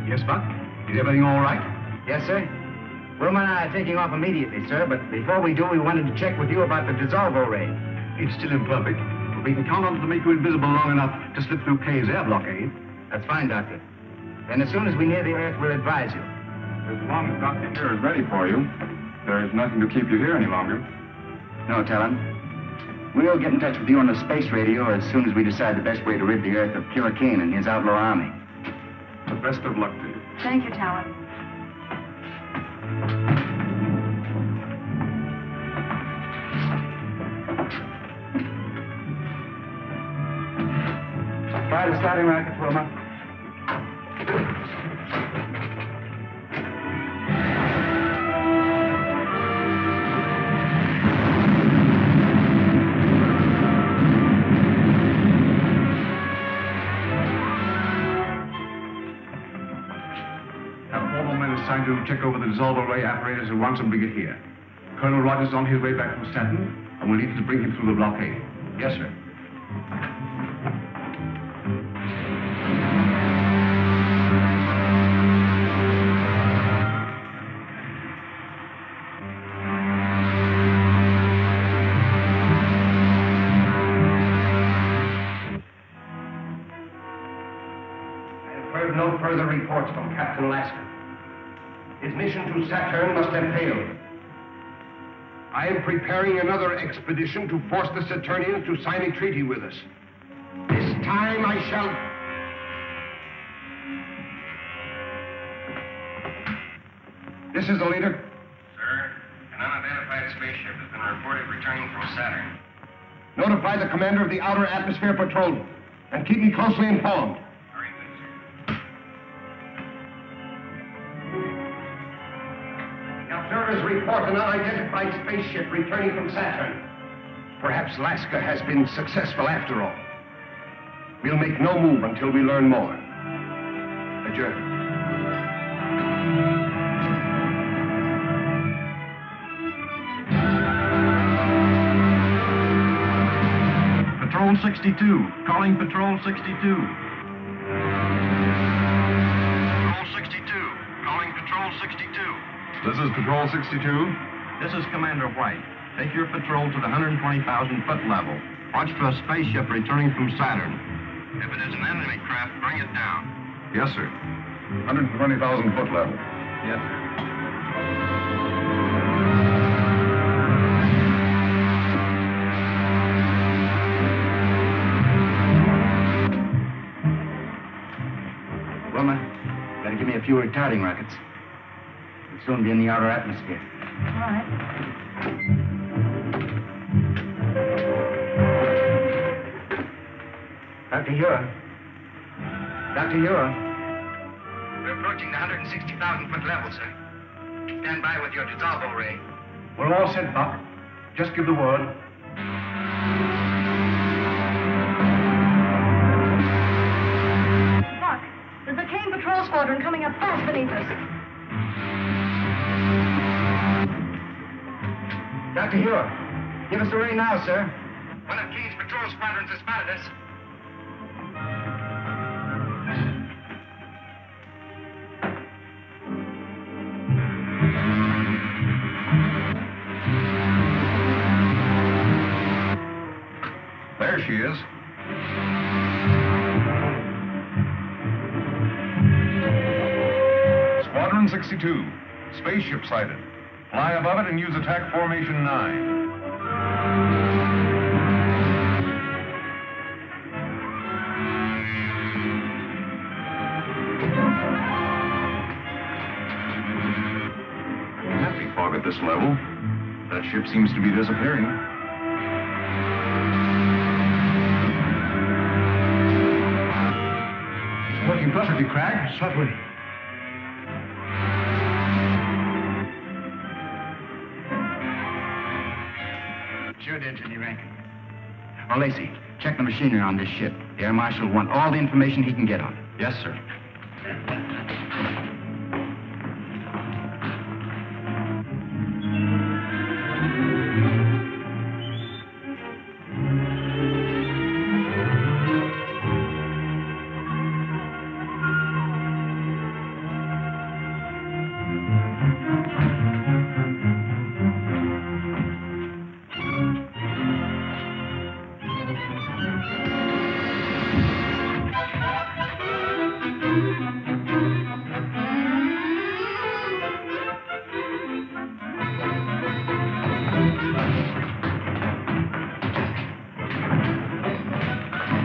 Speaker 7: Yes, Buck? Is everything all right?
Speaker 4: Yes, sir. Wilma and I are taking off immediately, sir, but before we do, we wanted to check with you about the dissolvo ray.
Speaker 7: It's still imperfect, but we can count on it to make you invisible long enough to slip through Kay's air blockade.
Speaker 4: That's fine, Doctor. Then as soon as we near the Earth, we'll advise you.
Speaker 9: As long as Dr. Ure is ready for you, there is nothing to keep you here any longer.
Speaker 4: No, Talon. We'll get in touch with you on the space radio as soon as we decide the best way to rid the Earth of Killer Kane and his outlaw army.
Speaker 9: The best of luck to you.
Speaker 2: Thank you, Talon.
Speaker 4: Try the starting rocket, Wilma.
Speaker 7: Time to check over the dissolvo ray apparatus at once and bring it here. Colonel Rogers is on his way back from Saturn, and we'll need to bring him through the blockade.
Speaker 4: Yes, sir.
Speaker 6: I have heard no further reports from Captain Alaska. His mission to Saturn must have failed. I am preparing another expedition to force the Saturnians to sign a treaty with us. This time I shall... This is the leader.
Speaker 4: Sir, an unidentified spaceship has been reported returning from Saturn.
Speaker 6: Notify the commander of the Outer Atmosphere Patrol and keep me closely informed.
Speaker 4: Very good, sir.
Speaker 6: The observers report an unidentified spaceship returning from Saturn. Perhaps Laska has been successful after all. We'll make no move until we learn more. Adjourn.
Speaker 9: Patrol 62, calling Patrol 62. Patrol 62, calling Patrol 62. This is Patrol 62. This is Commander White. Take your patrol to the 120,000-foot level. Watch for a spaceship returning from Saturn. If it is an enemy craft, bring it down. Yes, sir.
Speaker 3: 120,000-foot level.
Speaker 9: Yes, sir.
Speaker 12: Wilma, gotta give me a few retarding rockets. We'll soon be in the outer atmosphere.
Speaker 2: All right.
Speaker 12: Dr. Huron. Dr. Huron.
Speaker 4: We're approaching the 160,000-foot level, sir. Stand by with your dissolve ray.
Speaker 7: We're all set, Buck. Just give the word.
Speaker 2: Buck, there's a Kane patrol squadron coming up fast beneath us.
Speaker 12: Dr. Huron, give us the ray now, sir.
Speaker 4: One of Kane's patrol squadrons has spotted us.
Speaker 3: There she is. Squadron 62. Spaceship sighted. Fly above it and use attack formation 9. Heavy fog at this level. That ship seems to be disappearing.
Speaker 7: Working perfectly, Crabbe. Certainly.
Speaker 12: Sure did, Jenny Rankin. Well, Lacey, check the machinery on this ship. The Air Marshal will want all the information he can get on it.
Speaker 9: Yes, sir.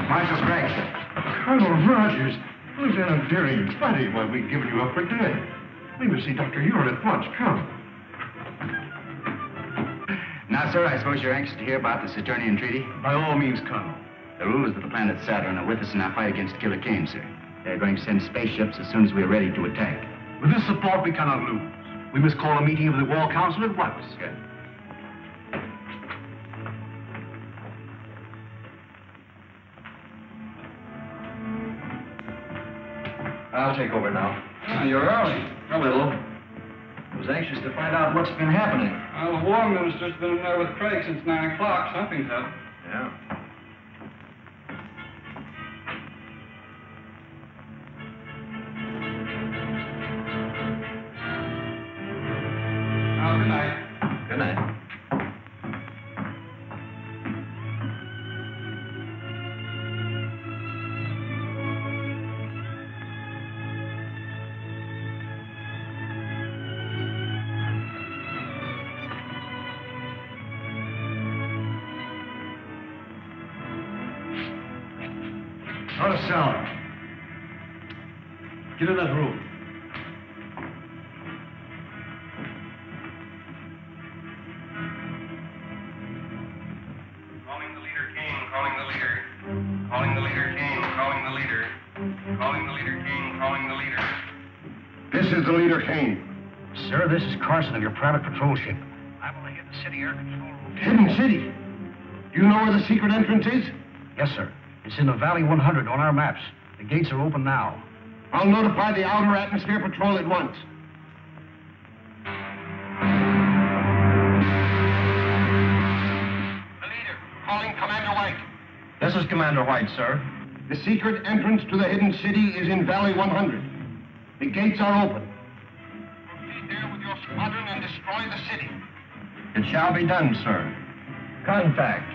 Speaker 12: Marshal Gregg.
Speaker 8: Colonel Rogers, Lieutenant Deering, buddy, why, we'd given you up for dead. We must see Dr. Huron at once. Come.
Speaker 12: Now, sir, I suppose you're anxious to hear about the Saturnian Treaty?
Speaker 7: By all means, Colonel.
Speaker 12: The rulers of the planet Saturn are with us in our fight against Killer Kane, sir. They're going to send spaceships as soon as we're ready to attack.
Speaker 7: With this support, we cannot lose. We must call a meeting of the War Council at once.
Speaker 12: Good.
Speaker 11: I'll take over now.
Speaker 13: Oh, you're early.
Speaker 11: A little. I was anxious to find out what's been happening.
Speaker 13: Well, the War Minister's been in there with Craig since 9 o'clock. Something's up.
Speaker 11: Yeah.
Speaker 13: Oh, good night.
Speaker 11: Good night.
Speaker 7: Not a sound. Get in that room.
Speaker 4: Calling the leader, Kane. Calling the leader.
Speaker 6: This is the leader, Kane.
Speaker 7: Sir, this is Carson of your private patrol ship. I'm on the Hidden City air control room.
Speaker 6: Hidden City? You know where the secret entrance is?
Speaker 7: Yes, sir. It's in the Valley 100 on our maps. The gates are open now.
Speaker 6: I'll notify the Outer Atmosphere Patrol at once. The leader, calling Commander White.
Speaker 11: This is Commander White, sir.
Speaker 6: The secret entrance to the Hidden City is in Valley 100. The gates are open. Proceed there with your squadron and destroy the city.
Speaker 11: It shall be done, sir. Contact.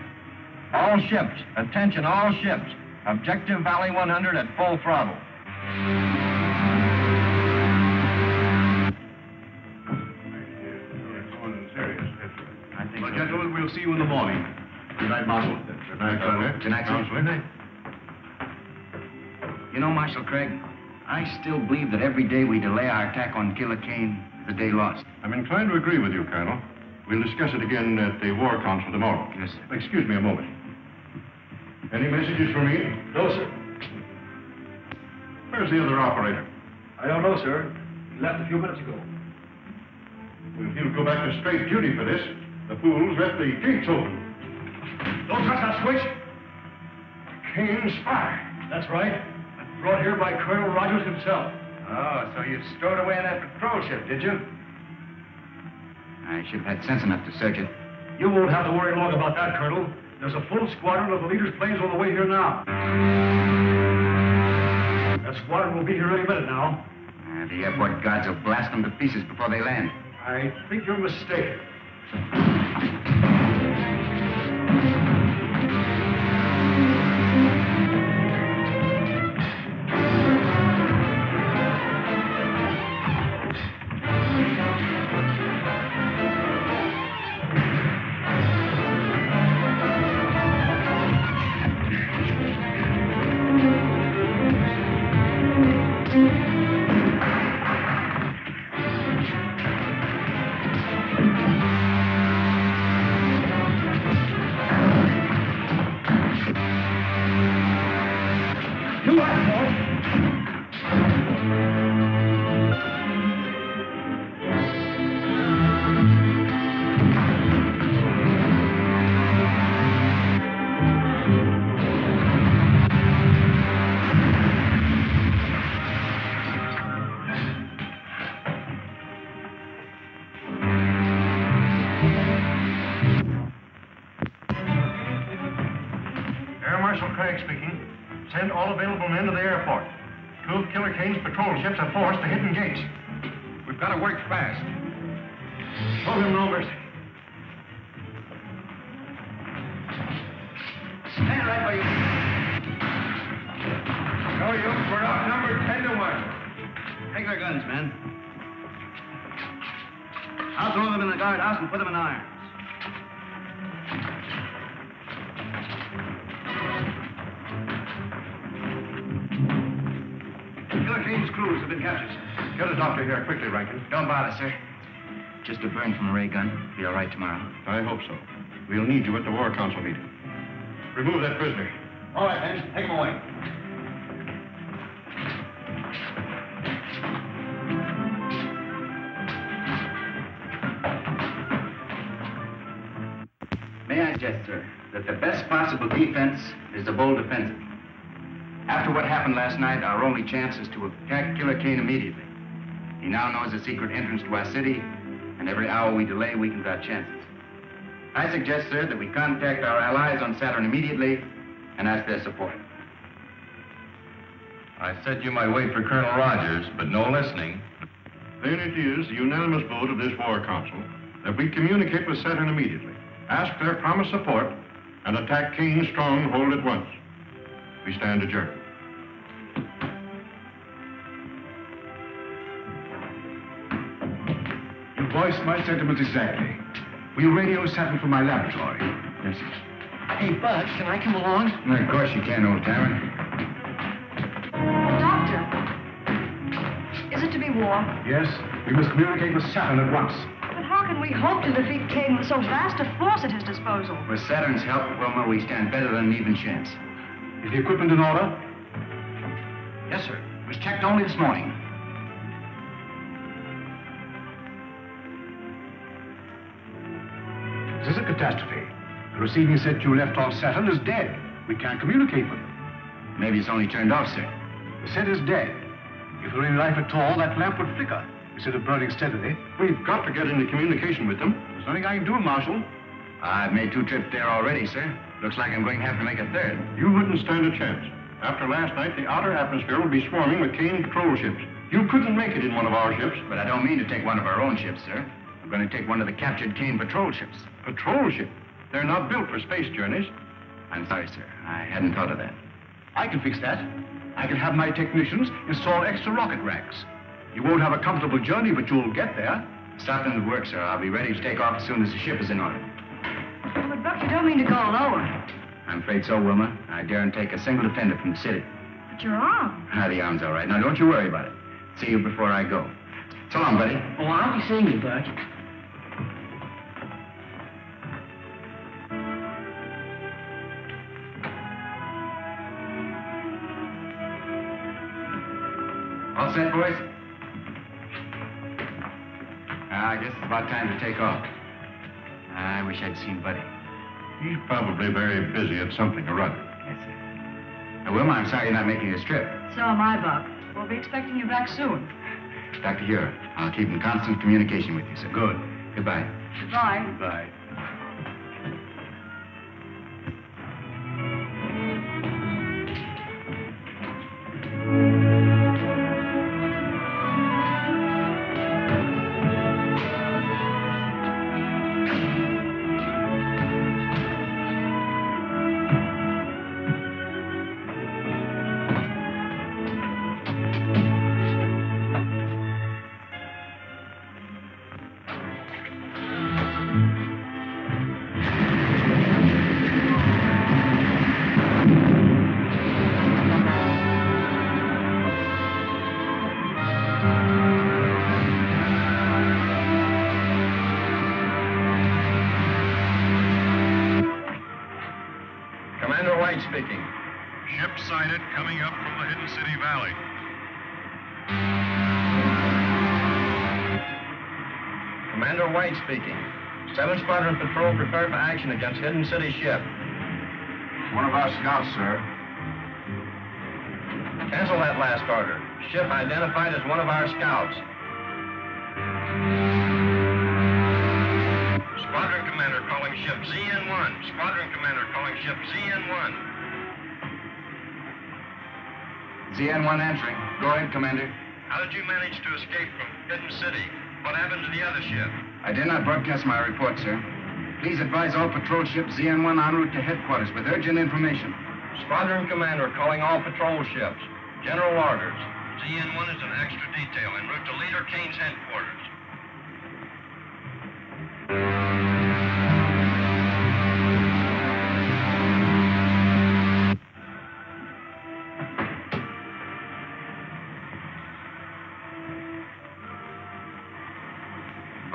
Speaker 11: All ships. Attention, all ships. Objective Valley 100 at full throttle.
Speaker 8: Well, gentlemen, we'll see you in the morning. Good night, Marshal. Good night, Colonel.
Speaker 12: Good night, sir.
Speaker 8: Good night.
Speaker 12: You know, Marshal Craig, I still believe that every day we delay our attack on Killer Kane is a day lost.
Speaker 3: I'm inclined to agree with you, Colonel. We'll discuss it again at the War Council tomorrow.
Speaker 12: Yes, sir.
Speaker 3: Excuse me a moment. Any messages for me?
Speaker 7: No, sir.
Speaker 3: Where's the other operator?
Speaker 7: I don't know, sir. He left a few minutes ago.
Speaker 3: Well, he'll go back to straight duty for this. The fools left the gates open.
Speaker 7: Don't touch that switch.
Speaker 3: Kane's spy.
Speaker 7: That's right. Brought here by Colonel Rogers himself.
Speaker 12: Oh, so you stowed away in that patrol ship, did you? I should have had sense enough to search it.
Speaker 7: You won't have to worry long about that, Colonel. There's a full squadron of the leader's planes on the way here now. That squadron will be here any minute now.
Speaker 12: The airport guards will blast them to pieces before they land.
Speaker 7: I think you're mistaken.
Speaker 3: Send all available men to the airport. Two of Killer Kane's patrol ships have forced the hidden gates. We've got to work fast. Show him no mercy.
Speaker 12: Stand right where you are.
Speaker 6: No, you. We're outnumbered 10 to 1.
Speaker 12: Take their guns, men. I'll throw them in the guardhouse and put them in irons. Killer Kane's crews have been captured, sir.
Speaker 3: Get a doctor here quickly, Rankin.
Speaker 12: Don't bother, sir. Just a burn from a ray gun. Be all right tomorrow.
Speaker 3: I hope so. We'll need you at the War Council meeting. Remove that prisoner.
Speaker 11: All right, men. Take him away.
Speaker 12: May I suggest, sir, that the best possible defense is a bold offensive. After what happened last night, our only chance is to attack Killer Kane immediately. He now knows the secret entrance to our city, and every hour we delay weakens our chances. I suggest, sir, that we contact our allies on Saturn immediately and ask their support.
Speaker 9: I said you might wait for Colonel Rogers, but no listening.
Speaker 3: Then it is the unanimous vote of this War Council that we communicate with Saturn immediately, ask their promised support, and attack Kane's stronghold at once. We stand adjourned.
Speaker 7: You voiced my sentiments exactly. We'll radio Saturn from my laboratory.
Speaker 12: Yes, sir.
Speaker 5: Hey, Bud, can I come along?
Speaker 12: Of course you can, old timer.
Speaker 2: Doctor, is it to be war?
Speaker 7: Yes, we must communicate with Saturn at once.
Speaker 2: But how can we hope to defeat Kane with so vast a force at his disposal?
Speaker 12: With Saturn's help, Wilma, we stand better than an even chance.
Speaker 7: Is the equipment in order?
Speaker 12: Yes, sir. It was checked only this morning.
Speaker 7: This is a catastrophe. The receiving set you left off Saturn is dead. We can't communicate with them.
Speaker 12: Maybe it's only turned off, sir.
Speaker 7: The set is dead. If there were any life at all, that lamp would flicker instead of burning steadily.
Speaker 3: We've got to get into communication with them.
Speaker 7: There's nothing I can do, Marshal.
Speaker 12: I've made 2 trips there already, sir. Looks like I'm going to have to make a 3rd.
Speaker 3: You wouldn't stand a chance. After last night, the outer atmosphere will be swarming with Kane patrol ships. You couldn't make it in one of our ships.
Speaker 12: But I don't mean to take one of our own ships, sir. I'm going to take one of the captured Kane patrol ships.
Speaker 3: Patrol ship? They're not built for space journeys.
Speaker 12: I'm sorry, sir. I hadn't thought of that.
Speaker 7: I can fix that. I can have my technicians install extra rocket racks. You won't have a comfortable journey, but you'll get there.
Speaker 12: Start them to work, sir. I'll be ready to take off as soon as the ship is in order.
Speaker 2: But, Buck, you don't mean to go lower.
Speaker 12: I'm afraid so, Wilma. I daren't take a single dependent from the city.
Speaker 2: But your arm.
Speaker 12: The arm's all right. Now, don't you worry about it. See you before I go. So long, buddy.
Speaker 5: Oh, I'll be seeing you, Buck.
Speaker 12: All set, boys? I guess it's about time to take off. I wish I'd seen Buddy.
Speaker 3: He's probably very busy at something or other.
Speaker 12: Yes, sir. Now, Wilma, I'm sorry you're not making this trip.
Speaker 2: So am I, Buck. We'll be expecting you back soon.
Speaker 12: Dr. Huer, I'll keep in constant communication with you, sir.
Speaker 3: Good.
Speaker 12: Goodbye.
Speaker 2: Goodbye.
Speaker 3: Goodbye.
Speaker 11: Speaking.
Speaker 8: Ship sighted coming up from the Hidden City Valley.
Speaker 11: Commander White speaking. 7th Squadron Patrol prepare for action against Hidden City ship.
Speaker 8: One of our scouts, sir.
Speaker 11: Cancel that last order. Ship identified as one of our scouts.
Speaker 6: Squadron Commander calling ship ZN1. Squadron Commander calling ship ZN1.
Speaker 12: ZN1 answering. Go ahead, Commander.
Speaker 6: How did you manage to escape from Hidden City? What happened to the other ship?
Speaker 12: I did not broadcast my report, sir. Please advise all patrol ships ZN1 en route to headquarters with urgent information.
Speaker 11: Squadron Commander calling all patrol ships. General orders.
Speaker 6: ZN1 is an extra detail en route to Leader Kane's headquarters.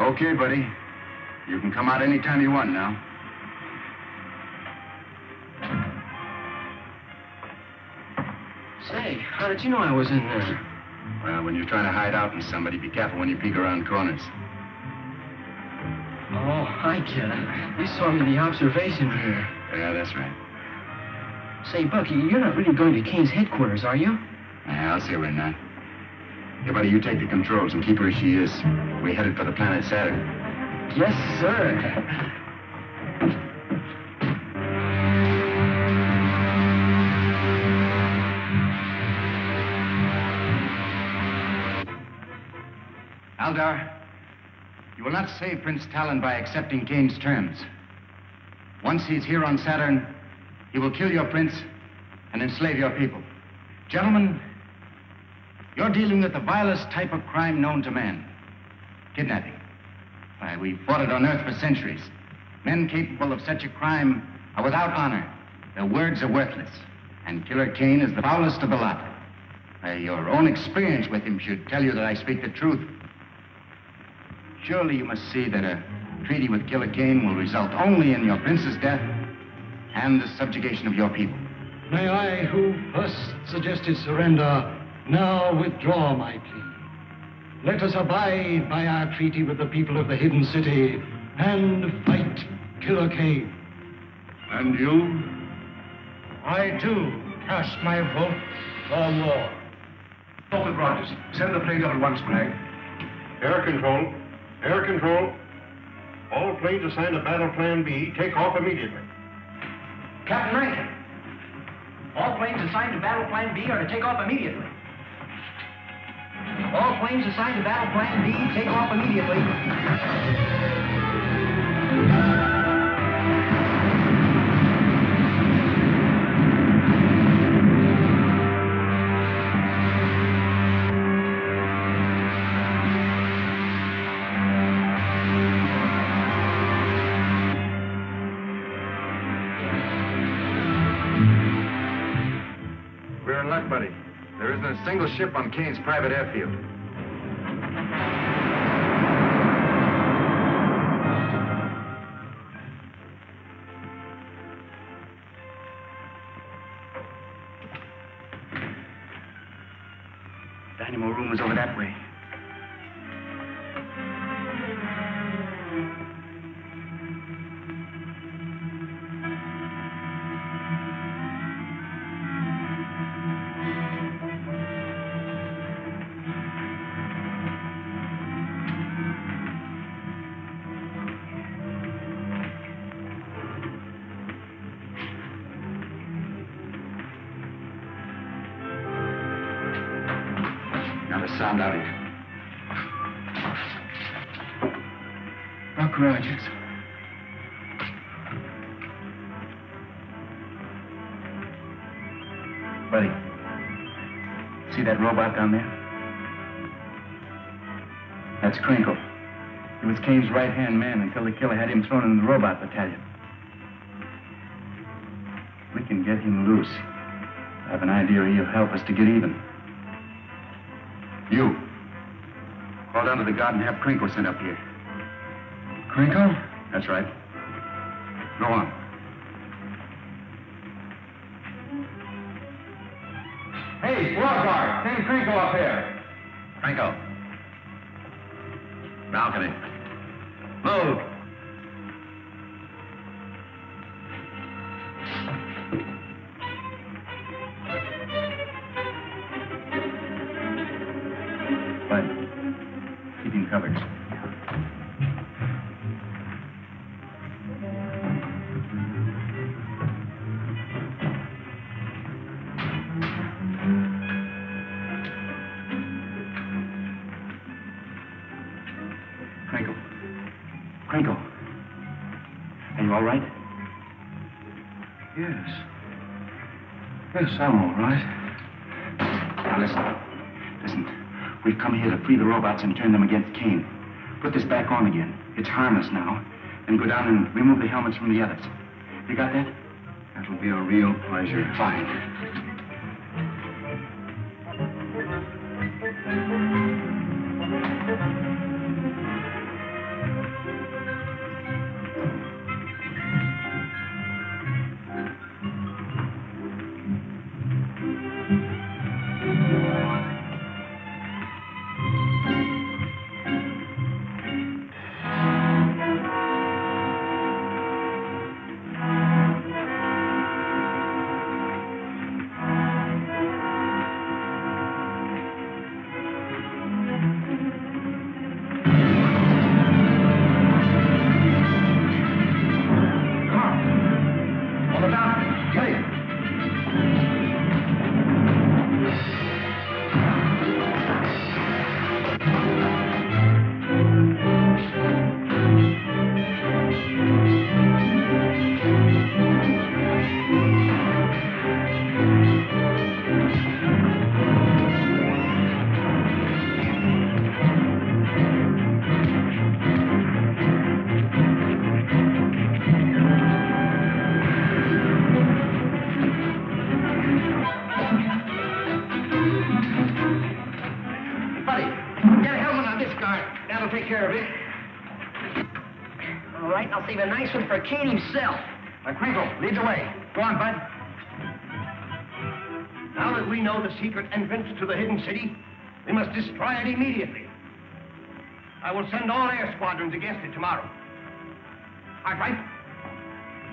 Speaker 12: Okay, buddy. You can come out anytime you want now.
Speaker 5: Say, how did you know I was in there?
Speaker 12: Well, when you're trying to hide out from somebody, be careful when you peek around corners.
Speaker 5: Oh, I get it. You saw me in the observation here.
Speaker 12: Yeah, that's right.
Speaker 5: Say, Bucky, you're not really going to Kane's headquarters, are you?
Speaker 12: Yeah, I'll see we're not. Hey, buddy, you take the controls and keep her as she is. We headed for the planet Saturn.
Speaker 5: Yes, sir.
Speaker 12: Aldar, you will not save Prince Talon by accepting Kane's terms. Once he's here on Saturn, he will kill your prince and enslave your people. Gentlemen, you're dealing with the vilest type of crime known to man. Kidnapping. Why, we've fought it on Earth for centuries. Men capable of such a crime are without honor. Their words are worthless. And Killer Kane is the foulest of the lot. Your own experience with him should tell you that I speak the truth. Surely you must see that a treaty with Killer Kane will result only in your prince's death and the subjugation of your people.
Speaker 10: May I, who first suggested surrender, Now withdraw my plea. Let us abide by our treaty with the people of the hidden city and fight Killer Kane.
Speaker 8: And you?
Speaker 1: I, too, cast my vote for war.
Speaker 7: Talk with Rogers. Send the plane up at once, Crabbe.
Speaker 3: Air control. Air control. All planes assigned to Battle Plan B, take off immediately.
Speaker 12: Captain Rankin, all planes assigned to Battle Plan B are to take off immediately. All planes assigned to Battle Plan B, take off immediately.
Speaker 9: We're in luck, buddy. There isn't a single ship on Kane's private airfield.
Speaker 12: Dynamo room is over that way. Sound out here.
Speaker 5: Buck Rogers.
Speaker 12: Buddy, see that robot down there? That's Crinkle. He was Kane's right-hand man until the killer had him thrown in the robot battalion. We can get him loose. I have an idea he'll help us to get even. You. Call down to the guard and have Crinkle sent up here.
Speaker 5: Crinkle?
Speaker 12: That's right. Go on.
Speaker 11: Hey, floor guard, send Crinkle up here.
Speaker 12: Crinkle. Balcony. Move. Keep him covered. Crinkle. Crinkle. Are you all right?
Speaker 5: Yes. Yes, I'm all right.
Speaker 12: Now listen. We've come here to free the robots and turn them against Kane. Put this back on again. It's harmless now. And go down and remove the helmets from the others. You got that? That'll be a real pleasure. Fine.
Speaker 5: Save a nice one for Kane himself.
Speaker 12: Crinkle, lead the way. Go on, Bud.
Speaker 6: Now that we know the secret entrance to the hidden city, we must destroy it immediately. I will send all air squadrons against it tomorrow. Cartwright,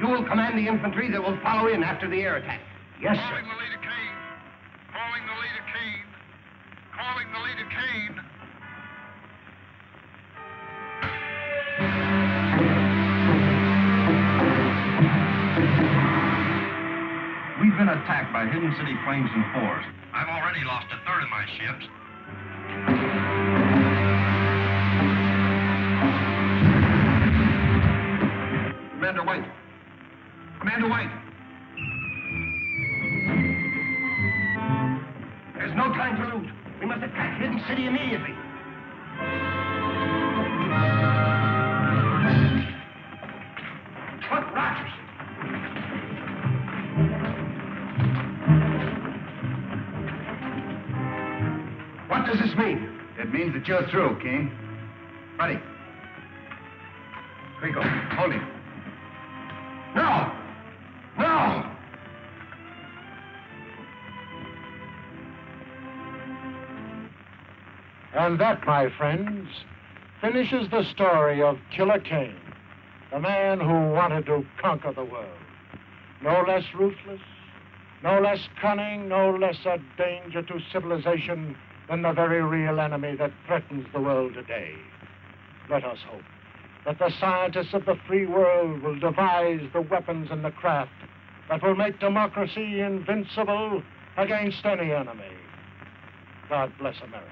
Speaker 6: you will command the infantry that will follow in after the air attack.
Speaker 1: Yes, sir.
Speaker 8: Calling the leader Kane. Calling the leader Kane. Calling the leader Kane.
Speaker 11: We've been attacked by hidden city planes and force.
Speaker 4: I've already lost a third of my ships.
Speaker 6: Commander White. Commander White. There's no time to lose. We must attack Hidden City immediately. But Rogers. What does this mean?
Speaker 4: It means that you're through, King. Ready. Rico, hold him.
Speaker 6: No! No!
Speaker 1: And that, my friends, finishes the story of Killer Kane, the man who wanted to conquer the world. No less ruthless, no less cunning, no less a danger to civilization than the very real enemy that threatens the world today. Let us hope that the scientists of the free world will devise the weapons and the craft that will make democracy invincible against any enemy. God bless America.